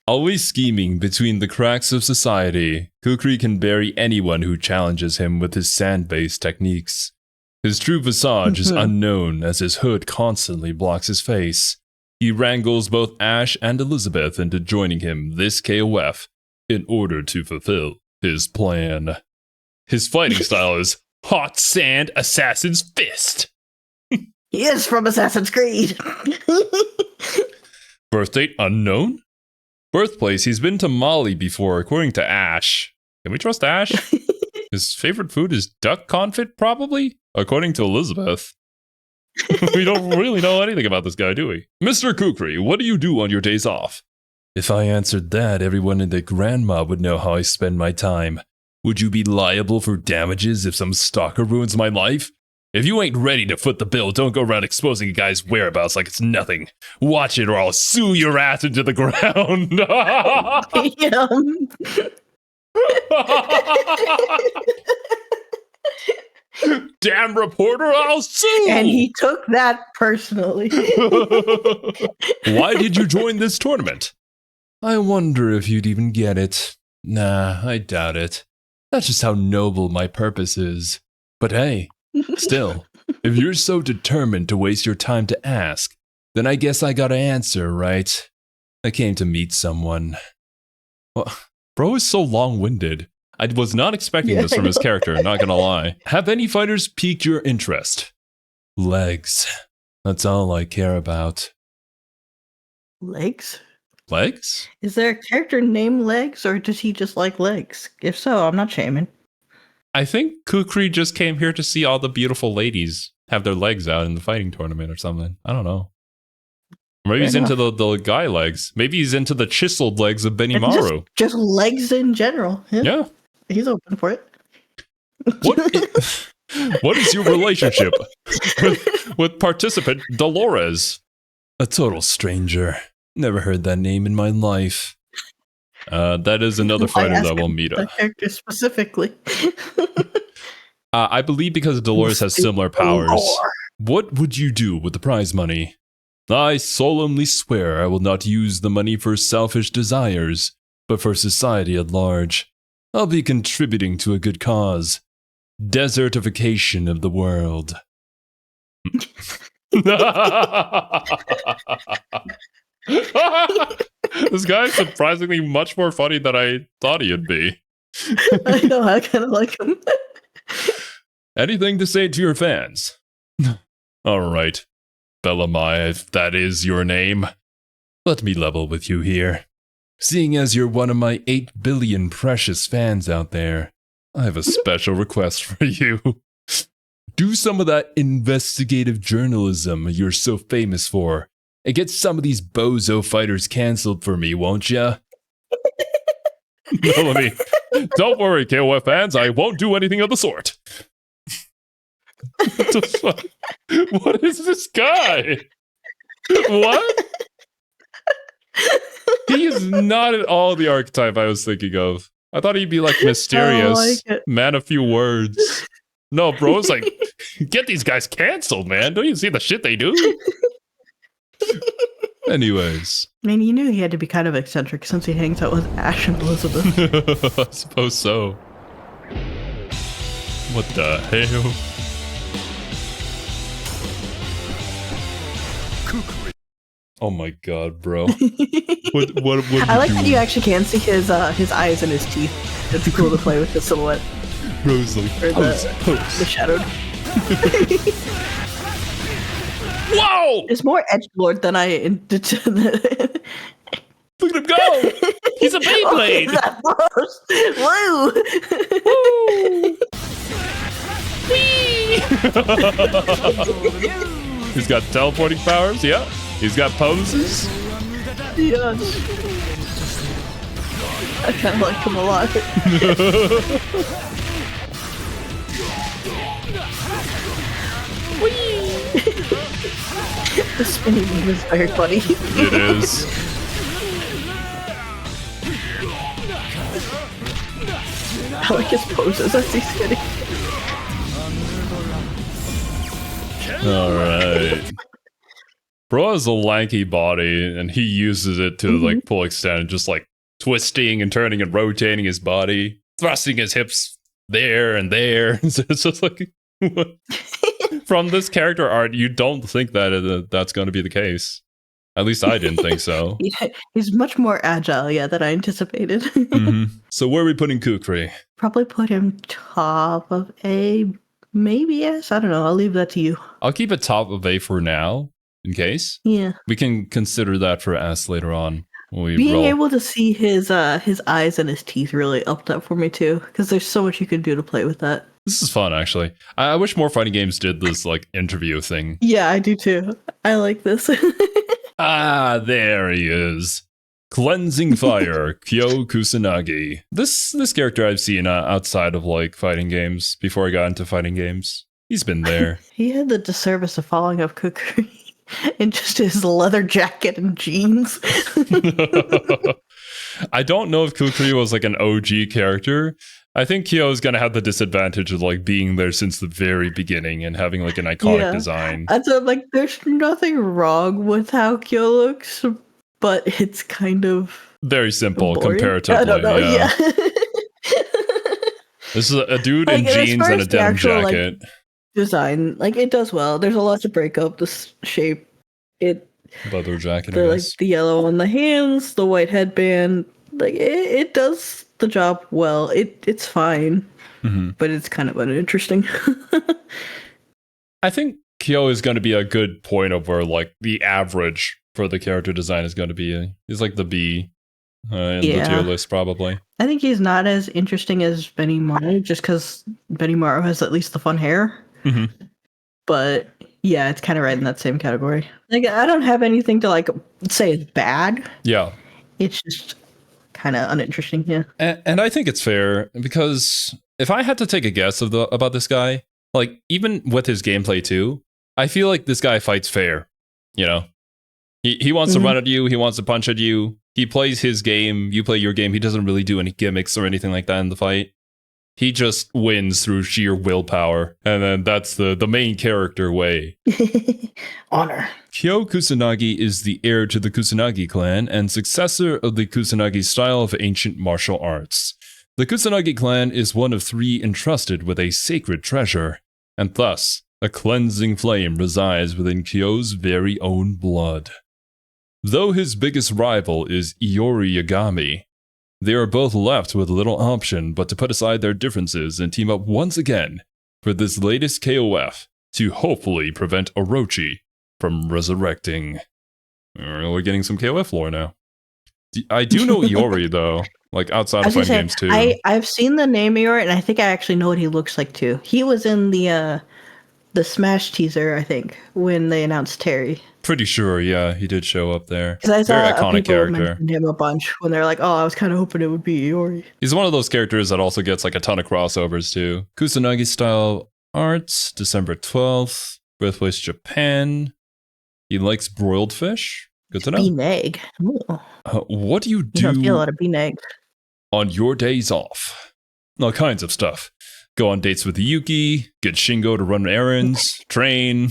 Always scheming between the cracks of society, KUKRI can bury anyone who challenges him with his sand-based techniques. His true visage is unknown as his hood constantly blocks his face. He wrangles both Ash and Elizabeth into joining him this KOF in order to fulfill his plan. His fighting style is Hot Sand Assassin's Fist. He is from Assassin's Creed. Birth date unknown? Birthplace, he's been to Mali before, according to Ash. Can we trust Ash? His favorite food is duck confit, probably? According to Elizabeth. We don't really know anything about this guy, do we? Mr. KUKRI, what do you do on your days off? If I answered that, everyone in the grandma would know how I spend my time. Would you be liable for damages if some stalker ruins my life? If you ain't ready to foot the bill, don't go around exposing a guy's whereabouts like it's nothing. Watch it or I'll sue your ass into the ground. Damn reporter, I'll sue! And he took that personally. Why did you join this tournament? I wonder if you'd even get it. Nah, I doubt it. That's just how noble my purpose is. But hey, still, if you're so determined to waste your time to ask, then I guess I gotta answer, right? I came to meet someone. Well, bro is so long-winded. I was not expecting this from his character, not gonna lie. Have any fighters piqued your interest? Legs. That's all I care about. Legs? Legs? Is there a character named Legs, or does he just like legs? If so, I'm not shaming. I think KUKRI just came here to see all the beautiful ladies have their legs out in the fighting tournament or something. I don't know. Maybe he's into the guy legs. Maybe he's into the chiseled legs of Benimaru. Just legs in general. Yeah. He's open for it. What is your relationship with participant Dolores? A total stranger. Never heard that name in my life. That is another fighter that we'll meet up. Character specifically. I believe because Dolores has similar powers. What would you do with the prize money? I solemnly swear I will not use the money for selfish desires, but for society at large. I'll be contributing to a good cause. Desertification of the world. This guy's surprisingly much more funny than I thought he'd be. I know, I kind of like him. Anything to say to your fans? All right, Bellamai, if that is your name, let me level with you here. Seeing as you're one of my 8 billion precious fans out there, I have a special request for you. Do some of that investigative journalism you're so famous for, and get some of these bozo fighters cancelled for me, won't ya? Bellamy, don't worry, KOF fans, I won't do anything of the sort. What the fuck? What is this guy? What? He is not at all the archetype I was thinking of. I thought he'd be like mysterious, man of few words. No, bro, it's like, get these guys canceled, man. Don't you see the shit they do? Anyways. I mean, you knew he had to be kind of eccentric since he hangs out with Ash and Elizabeth. I suppose so. What the hell? KUKRI. Oh my god, bro. What I like that you actually can see his eyes and his teeth. It's cool to play with the silhouette. Bro's like, Or the shadowed. whoa! It's more edgelord than I. Look at him go! He's a Beyblade! Woo! He's got teleporting powers, yeah. He's got poses. Yes. I kind of like him a lot. The spinning move is very funny. It is. I like his poses as he's spinning. Alright. Bro has a lanky body, and he uses it to like full extent, just like twisting and turning and rotating his body, thrusting his hips there and there. So it's just like, from this character art, you don't think that that's going to be the case. At least I didn't think so. Yeah, he's much more agile, than I anticipated. So where are we putting KUKRI? Probably put him top of A, maybe S. I don't know. I'll leave that to you. I'll keep it top of A for now, in case. Yeah. We can consider that for S later on. When we Being roll. able to see his eyes and his teeth really upped that for me too, because there's so much you can do to play with that. This is fun, actually. I wish more fighting games did this like interview thing. Yeah, I do too. I like this. Ah, there he is. Cleansing Fire, Kyo Kusanagi. This character I've seen outside of like fighting games before I got into fighting games. He's been there. He had the disservice of following up KUKRI in just his leather jacket and jeans. I don't know if KUKRI was like an OG character. I think Kyo is gonna have the disadvantage of like being there since the very beginning and having like an iconic design. And so like there's nothing wrong with how Kyo looks, but it's kind of very simple boring. comparatively. I don't know, yeah. This is a dude Like, in as jeans far and a as the denim actual, like, jacket. design, like it does well. There's a lot to break up the shape. Leather jacket, I The like guess. the yellow on the hands, the white headband, like it does the job well. It's fine, but it's kind of uninteresting. I think Kyo is going to be a good point of where like the average for the character design is going to be. He's like the B in the tier list probably. I think he's not as interesting as Benimaru, just because Benimaru has at least the fun hair. But yeah, it's kind of right in that same category. Like I don't have anything to like say is bad. Yeah. It's just kind of uninteresting, yeah. And I think it's fair because if I had to take a guess about this guy, like even with his gameplay too, I feel like this guy fights fair. You know, he wants to run at you, he wants to punch at you. He plays his game, you play your game. He doesn't really do any gimmicks or anything like that in the fight. He just wins through sheer willpower, and then that's the main character way. Honor. Kyo Kusanagi is the heir to the Kusanagi clan and successor of the Kusanagi style of ancient martial arts. The Kusanagi clan is one of 3 entrusted with a sacred treasure, and thus, A cleansing flame resides within Kyo's very own blood. Though his biggest rival is Iori Yagami, they are both left with little option but to put aside their differences and team up once again for this latest KOF to hopefully prevent Orochi from resurrecting. We're getting some KOF lore now. I do know Iori though, like outside of fighting games too. I've seen the name Iori, and I think I actually know what he looks like too. He was in the Smash teaser, I think, when they announced Terry. Pretty sure, yeah, he did show up there. Because I saw very iconic people character. mention him a bunch when they're like, "Oh, I was kind of hoping it would be Iori." He's one of those characters that also gets like a ton of crossovers too. Kusanagi style arts, December 12th, birthplace Japan. He likes broiled fish. Good to know. Bean egg. What do you You don't feel a do lot of bean egg. on your days off? All kinds of stuff. Go on dates with Yuki, get Shingo to run errands, train.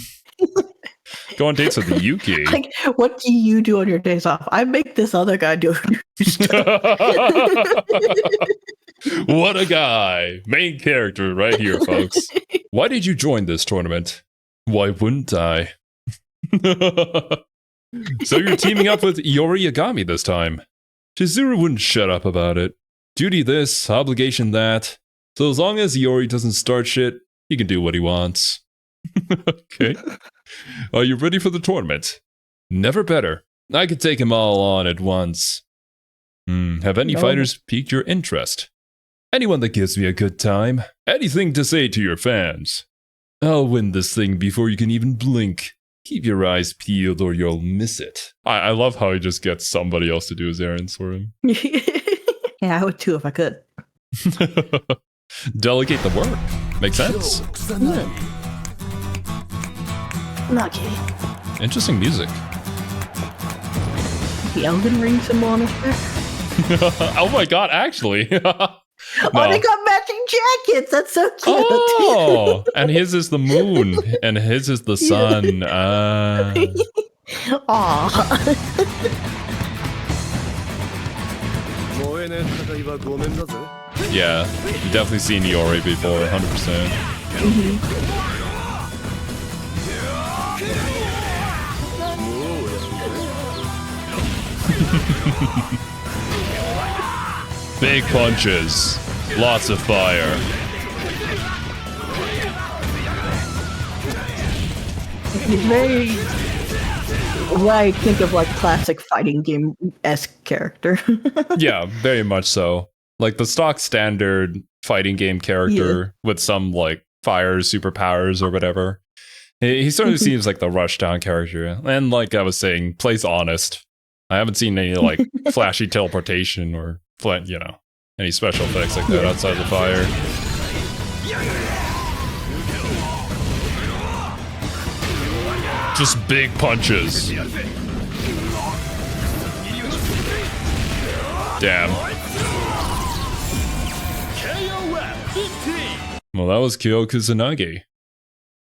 Go on dates with Yuki. Like, what do you do on your days off? I make this other guy do stuff. What a guy. Main character right here, folks. Why did you join this tournament? Why wouldn't I? So you're teaming up with Iori Yagami this time. Chizuru wouldn't shut up about it. Duty this, obligation that. So as long as Iori doesn't start shit, he can do what he wants. Okay. Are you ready for the tournament? Never better. I could take them all on at once. Have any fighters piqued your interest? Anyone that gives me a good time? Anything to say to your fans? I'll win this thing before you can even blink. Keep your eyes peeled or you'll miss it. I love how he just gets somebody else to do his errands for him. Yeah, I would too if I could. Delegate the work. Makes sense. Okay. Interesting music. The Elden Ring symbol on his back. Oh my god, actually. Oh, they got matching jackets. That's so cute. Oh, and his is the moon, and his is the sun. Yeah, you've definitely seen Iori before, 100%. Big punches, lots of fire. He's very, what I think of like classic fighting game-esque character. Yeah, very much so. Like the stock standard fighting game character with some like fire superpowers or whatever. He certainly seems like the Rushdown character. And like I was saying, plays honest. I haven't seen any like flashy teleportation or any special effects like that outside the fire. Just big punches. Damn. Well, that was Kyo Kusanagi.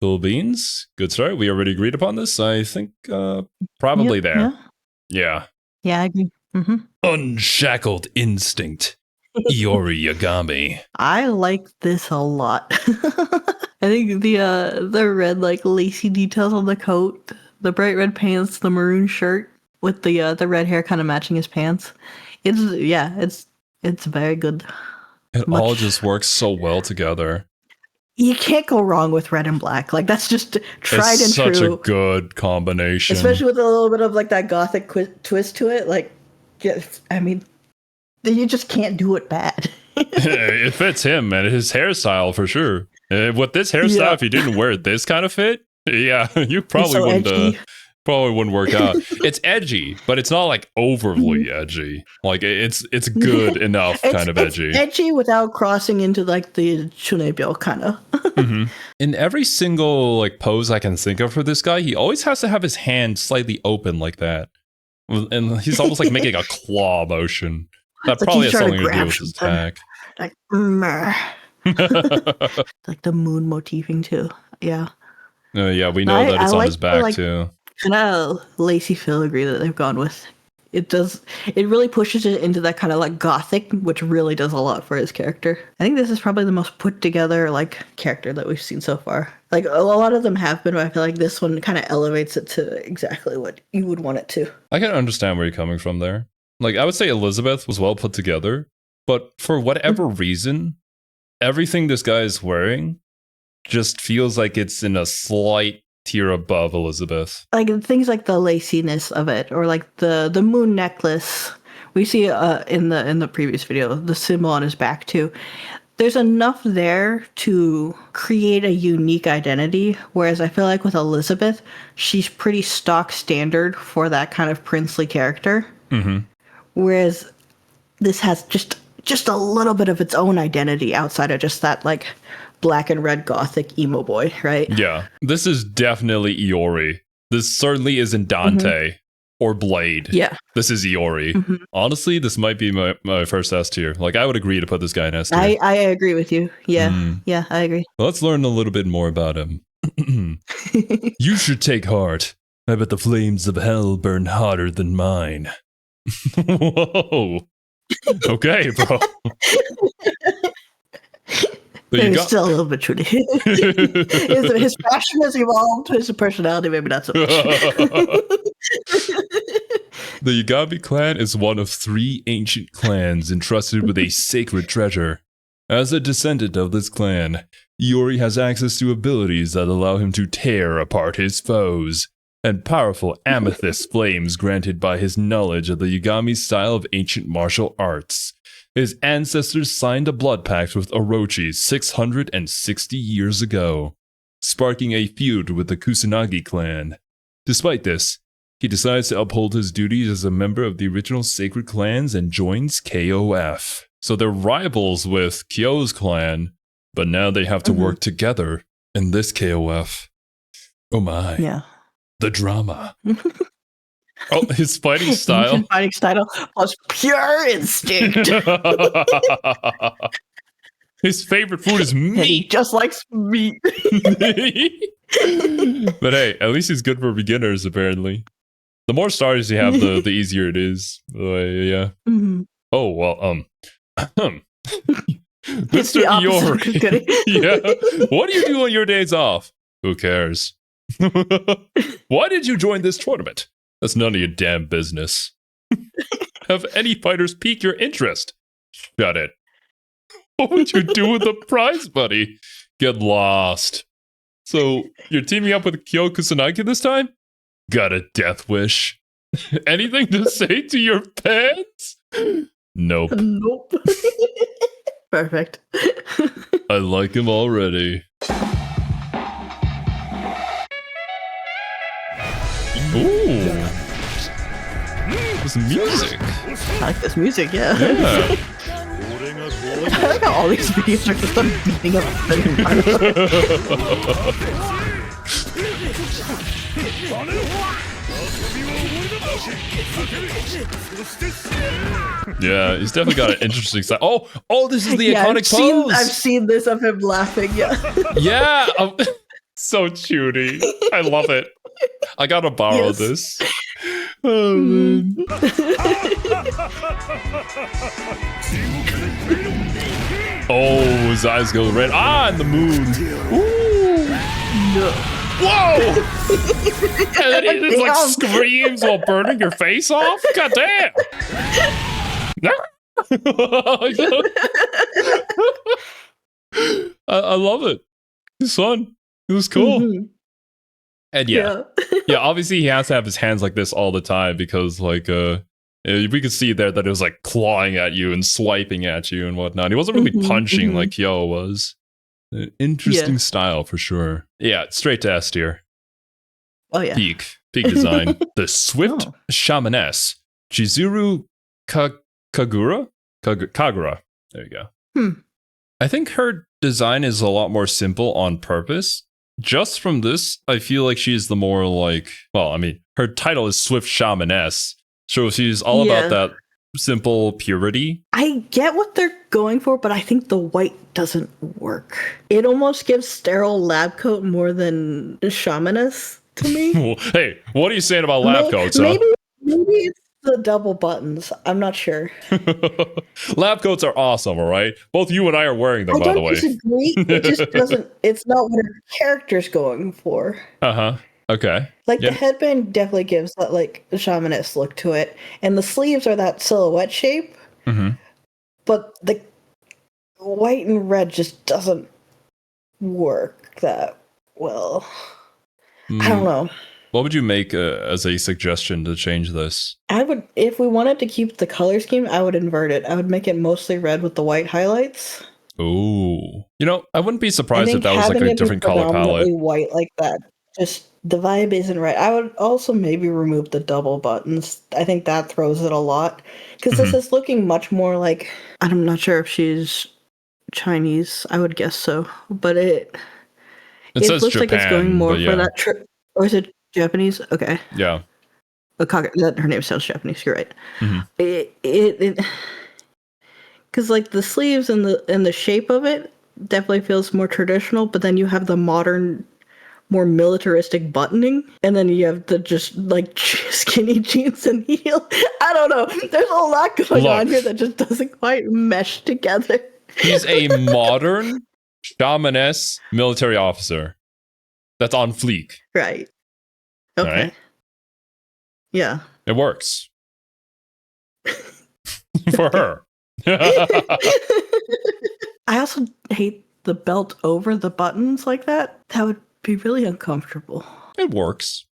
Cool beans. Good start. We already agreed upon this. I think probably there. Yeah. Yeah, I agree. Unshackled instinct. Iori Yagami. I like this a lot. I think the red like lacy details on the coat, the bright red pants, the maroon shirt with the red hair kind of matching his pants. It's very good. It all just works so well together. You can't go wrong with red and black. Like that's just tried and true. It's such a good combination. Especially with a little bit of like that gothic twist to it. Like, I mean, you just can't do it bad. It fits him and his hairstyle for sure. With this hairstyle, if you didn't wear this kind of fit, you probably wouldn't work out. It's edgy, but it's not like overly edgy. Like it's good enough kind of edgy. It's edgy without crossing into like the SHUN'EI kind of. In every single like pose I can think of for this guy, he always has to have his hand slightly open like that, and he's almost like making a claw motion. That probably has something to do with his attack. Like, like the moon motifing too. Yeah. Yeah, we know that it's on his back too. Kind of lacy filigree that they've gone with It really pushes it into that kind of like gothic, which really does a lot for his character. I think this is probably the most put together like character that we've seen so far. Like a lot of them have been, but I feel like this one kind of elevates it to exactly what you would want it to. I can understand where you're coming from there. Like, I would say Elizabeth was well put together, but for whatever reason, everything this guy is wearing just feels like it's in a slight tier above Elizabeth. Like things like the laciness of it, or like the moon necklace. We see in the previous video, the symbol on his back too. There's enough there to create a unique identity, whereas I feel like with Elizabeth, she's pretty stock standard for that kind of princely character. Mm-hmm. Whereas this has just a little bit of its own identity outside of just that like black and red gothic emo boy, right? Yeah, this is definitely Iori. This certainly isn't Dante or Blade. Yeah. This is Iori. Honestly, this might be my first S tier. Like, I would agree to put this guy in S tier. I agree with you. Yeah. Yeah, I agree. Well, let's learn a little bit more about him. You should take heart. I bet the flames of hell burn hotter than mine. Whoa. Okay, bro. It's still a little bit tricky. His fashion has evolved. His personality, maybe not so much. The Yagami clan is one of 3 ancient clans entrusted with a sacred treasure. As a descendant of this clan, Iori has access to abilities that allow him to tear apart his foes, and powerful amethyst flames granted by his knowledge of the Yagami style of ancient martial arts. His ancestors signed a blood pact with Orochi 660 years ago, sparking a feud with the Kusanagi clan. Despite this, he decides to uphold his duties as a member of the original sacred clans and joins KOF. So they're rivals with Kyo's clan, but now they have to work together in this KOF. Oh my. Yeah. The drama. Oh, his fighting style. His fighting style was pure instinct. His favorite food is meat. He just likes meat. But hey, at least he's good for beginners, apparently. The more stars you have, the easier it is. Yeah. Oh, well, Mr. Iori. Yeah. What do you do on your days off? Who cares? Why did you join this tournament? That's none of your damn business. Have any fighters pique your interest? Shut it. What would you do with the prize money? Get lost. So, you're teaming up with Kyo Kusanagi this time? Got a death wish? Anything to say to your fans? Nope. Nope. Perfect. I like him already. Ooh. This music. I like this music, yeah. Yeah. I like how all these videos are just them beating up Yeah, he's definitely got an interesting style. Oh, this is the iconic pose. I've seen this of him laughing, yeah. Yeah. So cutie. I love it. I gotta borrow this. Oh, man. Oh, his eyes go red. Ah, and the moon. Ooh. Whoa! And then he just like screams while burning your face off? God damn! I love it. It's fun. It was cool. And yeah, obviously he has to have his hands like this all the time because like we could see there that it was like clawing at you and swiping at you and whatnot. He wasn't really punching like Kyo was. Interesting style for sure. Yeah, straight to S tier. Oh yeah. Peak design. The Swift Shamaness. Chizuru Kagura? Kagura. There you go. I think her design is a lot more simple on purpose. Just from this, I feel like she's the more like, well, I mean, her title is Swift Shamaness. So she's all about that simple purity. I get what they're going for, but I think the white doesn't work. It almost gives sterile lab coat more than shamaness to me. Hey, what are you saying about lab coats? Maybe the double buttons. I'm not sure. Lab coats are awesome, all right? Both you and I are wearing them, I by don't the way. disagree. It just doesn't. It's not what her character's going for. Uh-huh. Okay. Like Yeah. the headband definitely gives that like shamanist look to it, and the sleeves are that silhouette shape. Mm-hmm. But the white and red just doesn't work that well. I don't know. What would you make as a suggestion to change this? I would, if we wanted to keep the color scheme, I would invert it. I would make it mostly red with the white highlights. Ooh. You know, I wouldn't be I surprised if think that was like having a it be different color predominantly palette. white like that, just the vibe isn't right. I would also maybe remove the double buttons. I think that throws it a lot because this is looking much more like, I'm not sure if she's Chinese. I would guess so, but it Says looks like it's going Japan, more but for yeah. that. Or is it Japanese? Okay. Yeah. Kagura, her name sounds Japanese. You're right. Mhm. Because like the sleeves and the shape of it definitely feels more traditional, but then you have the modern, more militaristic buttoning, and then you have the just like skinny jeans and heel. I don't know. There's a lot going on here that just doesn't quite mesh together. He's a modern shamaness military officer. That's on fleek. Right. Okay. Right. Yeah. It works. For her. I also hate the belt over the buttons like that. That would be really uncomfortable. It works.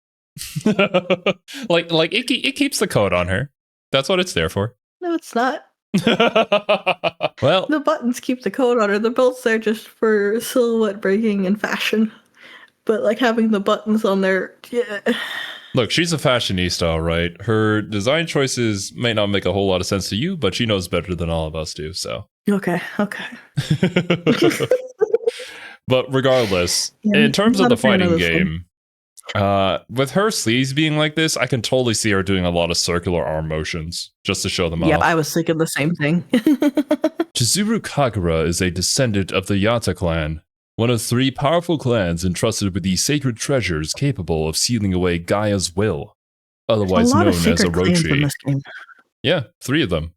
like it keeps the coat on her. That's what it's there for. No, it's not. Well, The buttons keep the coat on her. The belt's there just for silhouette breaking and fashion. But like having the buttons on there, yeah. look, she's a fashionista, all right? Her design choices may not make a whole lot of sense to you, but she knows better than all of us do, so. Okay. But regardless, Yeah, in terms I'm of not the a fan of fighting this game, with her sleeves being like this, I can totally see her doing a lot of circular arm motions just to show them Yeah, off. I was thinking the same thing. CHIZURU KAGURA is a descendant of the Yata clan, one of 3 powerful clans entrusted with the sacred treasures capable of sealing away Gaia's will, otherwise a lot known of as secret claims in Orochi. this game. Yeah, 3 of them.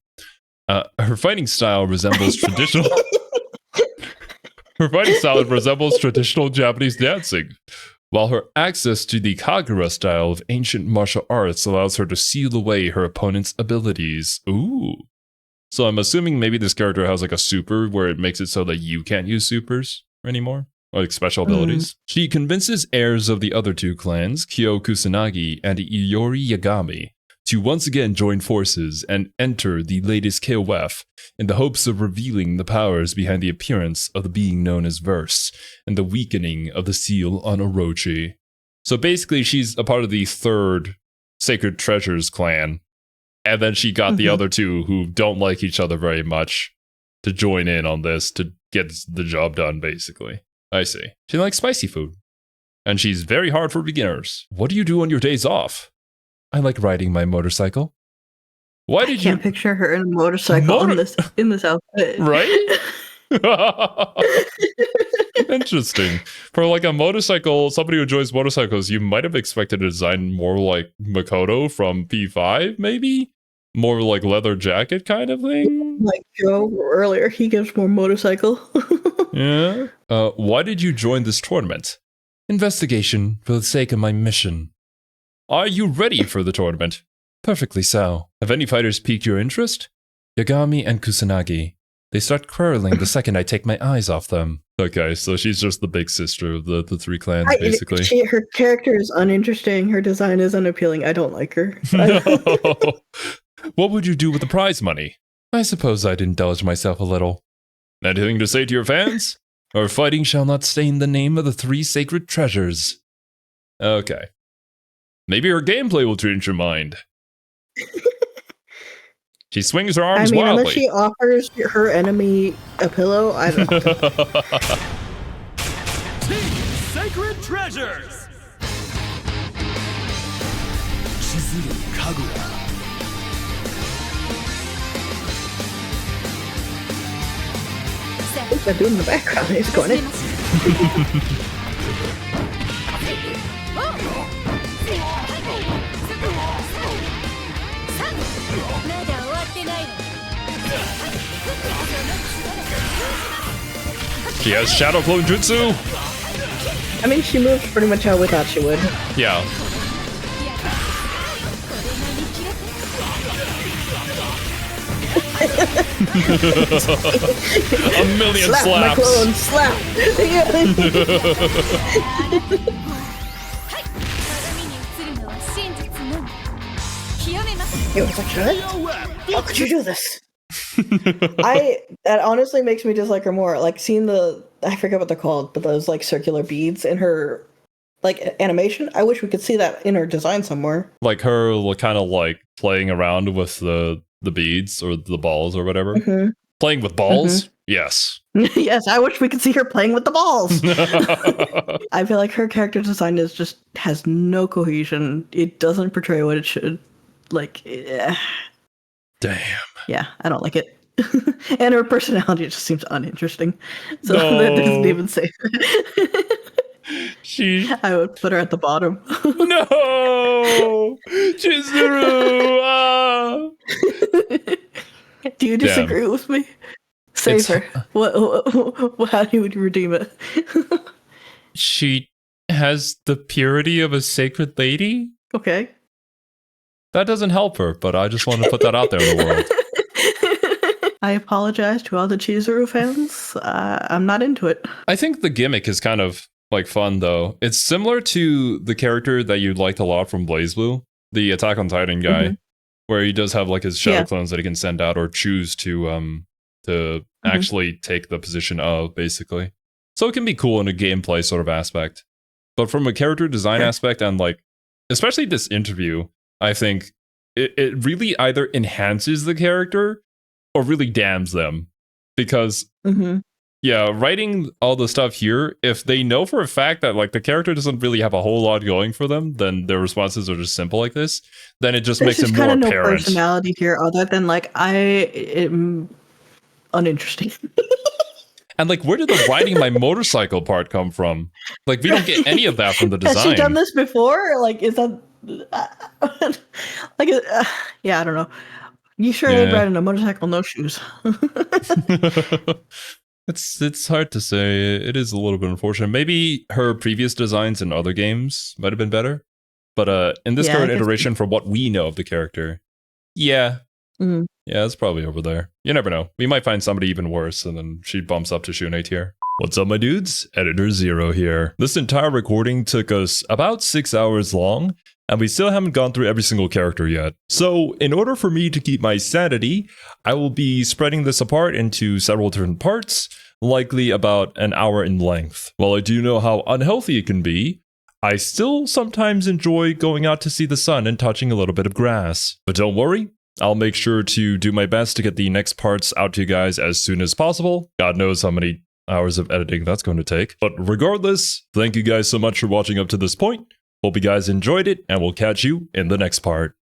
Her fighting style resembles traditional. Her fighting style resembles traditional Japanese dancing, while her access to the Kagura style of ancient martial arts allows her to seal away her opponent's abilities. Ooh. So I'm assuming maybe this character has like a super where it makes it so that you can't use supers anymore, or like special abilities. She convinces heirs of the other 2 clans, KUSANAGI and IORI YAGAMI, to once again join forces and enter the latest KOF in the hopes of revealing the powers behind the appearance of the being known as Verse and the weakening of the seal on Orochi. So basically, she's a part of the 3rd Sacred Treasures clan, and then she got the other 2 who don't like each other very much to join in on this to get the job done, basically. I see. She likes spicy food, and she's very hard for beginners. What do you do on your days off? I like riding my motorcycle. Why did you Can't picture her in a motorcycle in this outfit. Right? Interesting. For like a motorcycle, somebody who enjoys motorcycles, you might have expected a design more like Makoto from P5, maybe? More like leather jacket kind of thing? Like Joe earlier, he gives more motorcycle. Yeah. Why did you join this tournament? Investigation for the sake of my mission. Are you ready for the tournament? Perfectly so. Have any fighters piqued your interest? Yagami and Kusanagi. They start quarreling the second I take my eyes off them. Okay, so she's just the big sister of the 3 clans, basically. Her character is uninteresting. Her design is unappealing. I don't like her. What would you do with the prize money? I suppose I'd indulge myself a little. Anything to say to your fans? Our fighting shall not stain the name of the 3 sacred treasures. Okay. Maybe her gameplay will change your mind. She swings her arms wildly. Unless she offers her enemy a pillow, I don't know. Sacred treasures! Chizuru Kagura. What's that doing in the background? He's going in. She has Shadow Clone Jutsu. I mean, she moves pretty much how we thought she would. Yeah. A million Slap my slaps. clone, slap! It was like, how could you do this? That honestly makes me dislike her more. Like seeing I forget what they're called, but those like circular beads in her like animation. I wish we could see that in her design somewhere. Like her kind of like playing around with the beads or the balls or whatever. Mm-hmm. Playing with balls? Yes. Yes, I wish we could see her playing with the balls. I feel like her character design has no cohesion. It doesn't portray what it should. Like, Damn. Yeah, I don't like it. And her personality just seems uninteresting. So No. that doesn't even say I would put her at the bottom. No! Chizuru! Ah! Do you disagree with me? Save her. How do you redeem it? She has the purity of a sacred lady? Okay. That doesn't help her, but I just wanted to put that out there in the world. I apologize to all the Chizuru fans. I'm not into it. I think the gimmick is kind of like fun though. It's similar to the character that you liked a lot from BlazBlue, the Attack on Titan guy, where he does have like his shadow clones that he can send out or choose to actually take the position of, basically. So it can be cool in a gameplay sort of aspect. But from a character design aspect and like, especially this interview, I think it really either enhances the character or really damns them. Because, writing all the stuff here, if they know for a fact that like the character doesn't really have a whole lot going for them, then their responses are just simple like this, then it just makes it more apparent. There's kind of no apparent. personality here other than like, I am uninteresting. And like, where did the riding my motorcycle part come from? Like, we don't get any of that from the design. Has she done this before? Like, is that like? Yeah, I don't know. You sure ain't riding a motorcycle, no shoes. It's hard to say. It is a little bit unfortunate. Maybe her previous designs in other games might have been better, but in this current iteration, from what we know of the character, it's probably over there. You never know. We might find somebody even worse, and then she bumps up to SHUN'EI tier. What's up, my dudes? Editor Zero here. This entire recording took us about 6 hours long, and we still haven't gone through every single character yet. So, in order for me to keep my sanity, I will be spreading this apart into several different parts, likely about an hour in length. While I do know how unhealthy it can be, I still sometimes enjoy going out to see the sun and touching a little bit of grass. But don't worry, I'll make sure to do my best to get the next parts out to you guys as soon as possible. God knows how many hours of editing that's going to take. But regardless, thank you guys so much for watching up to this point. Hope you guys enjoyed it, and we'll catch you in the next part.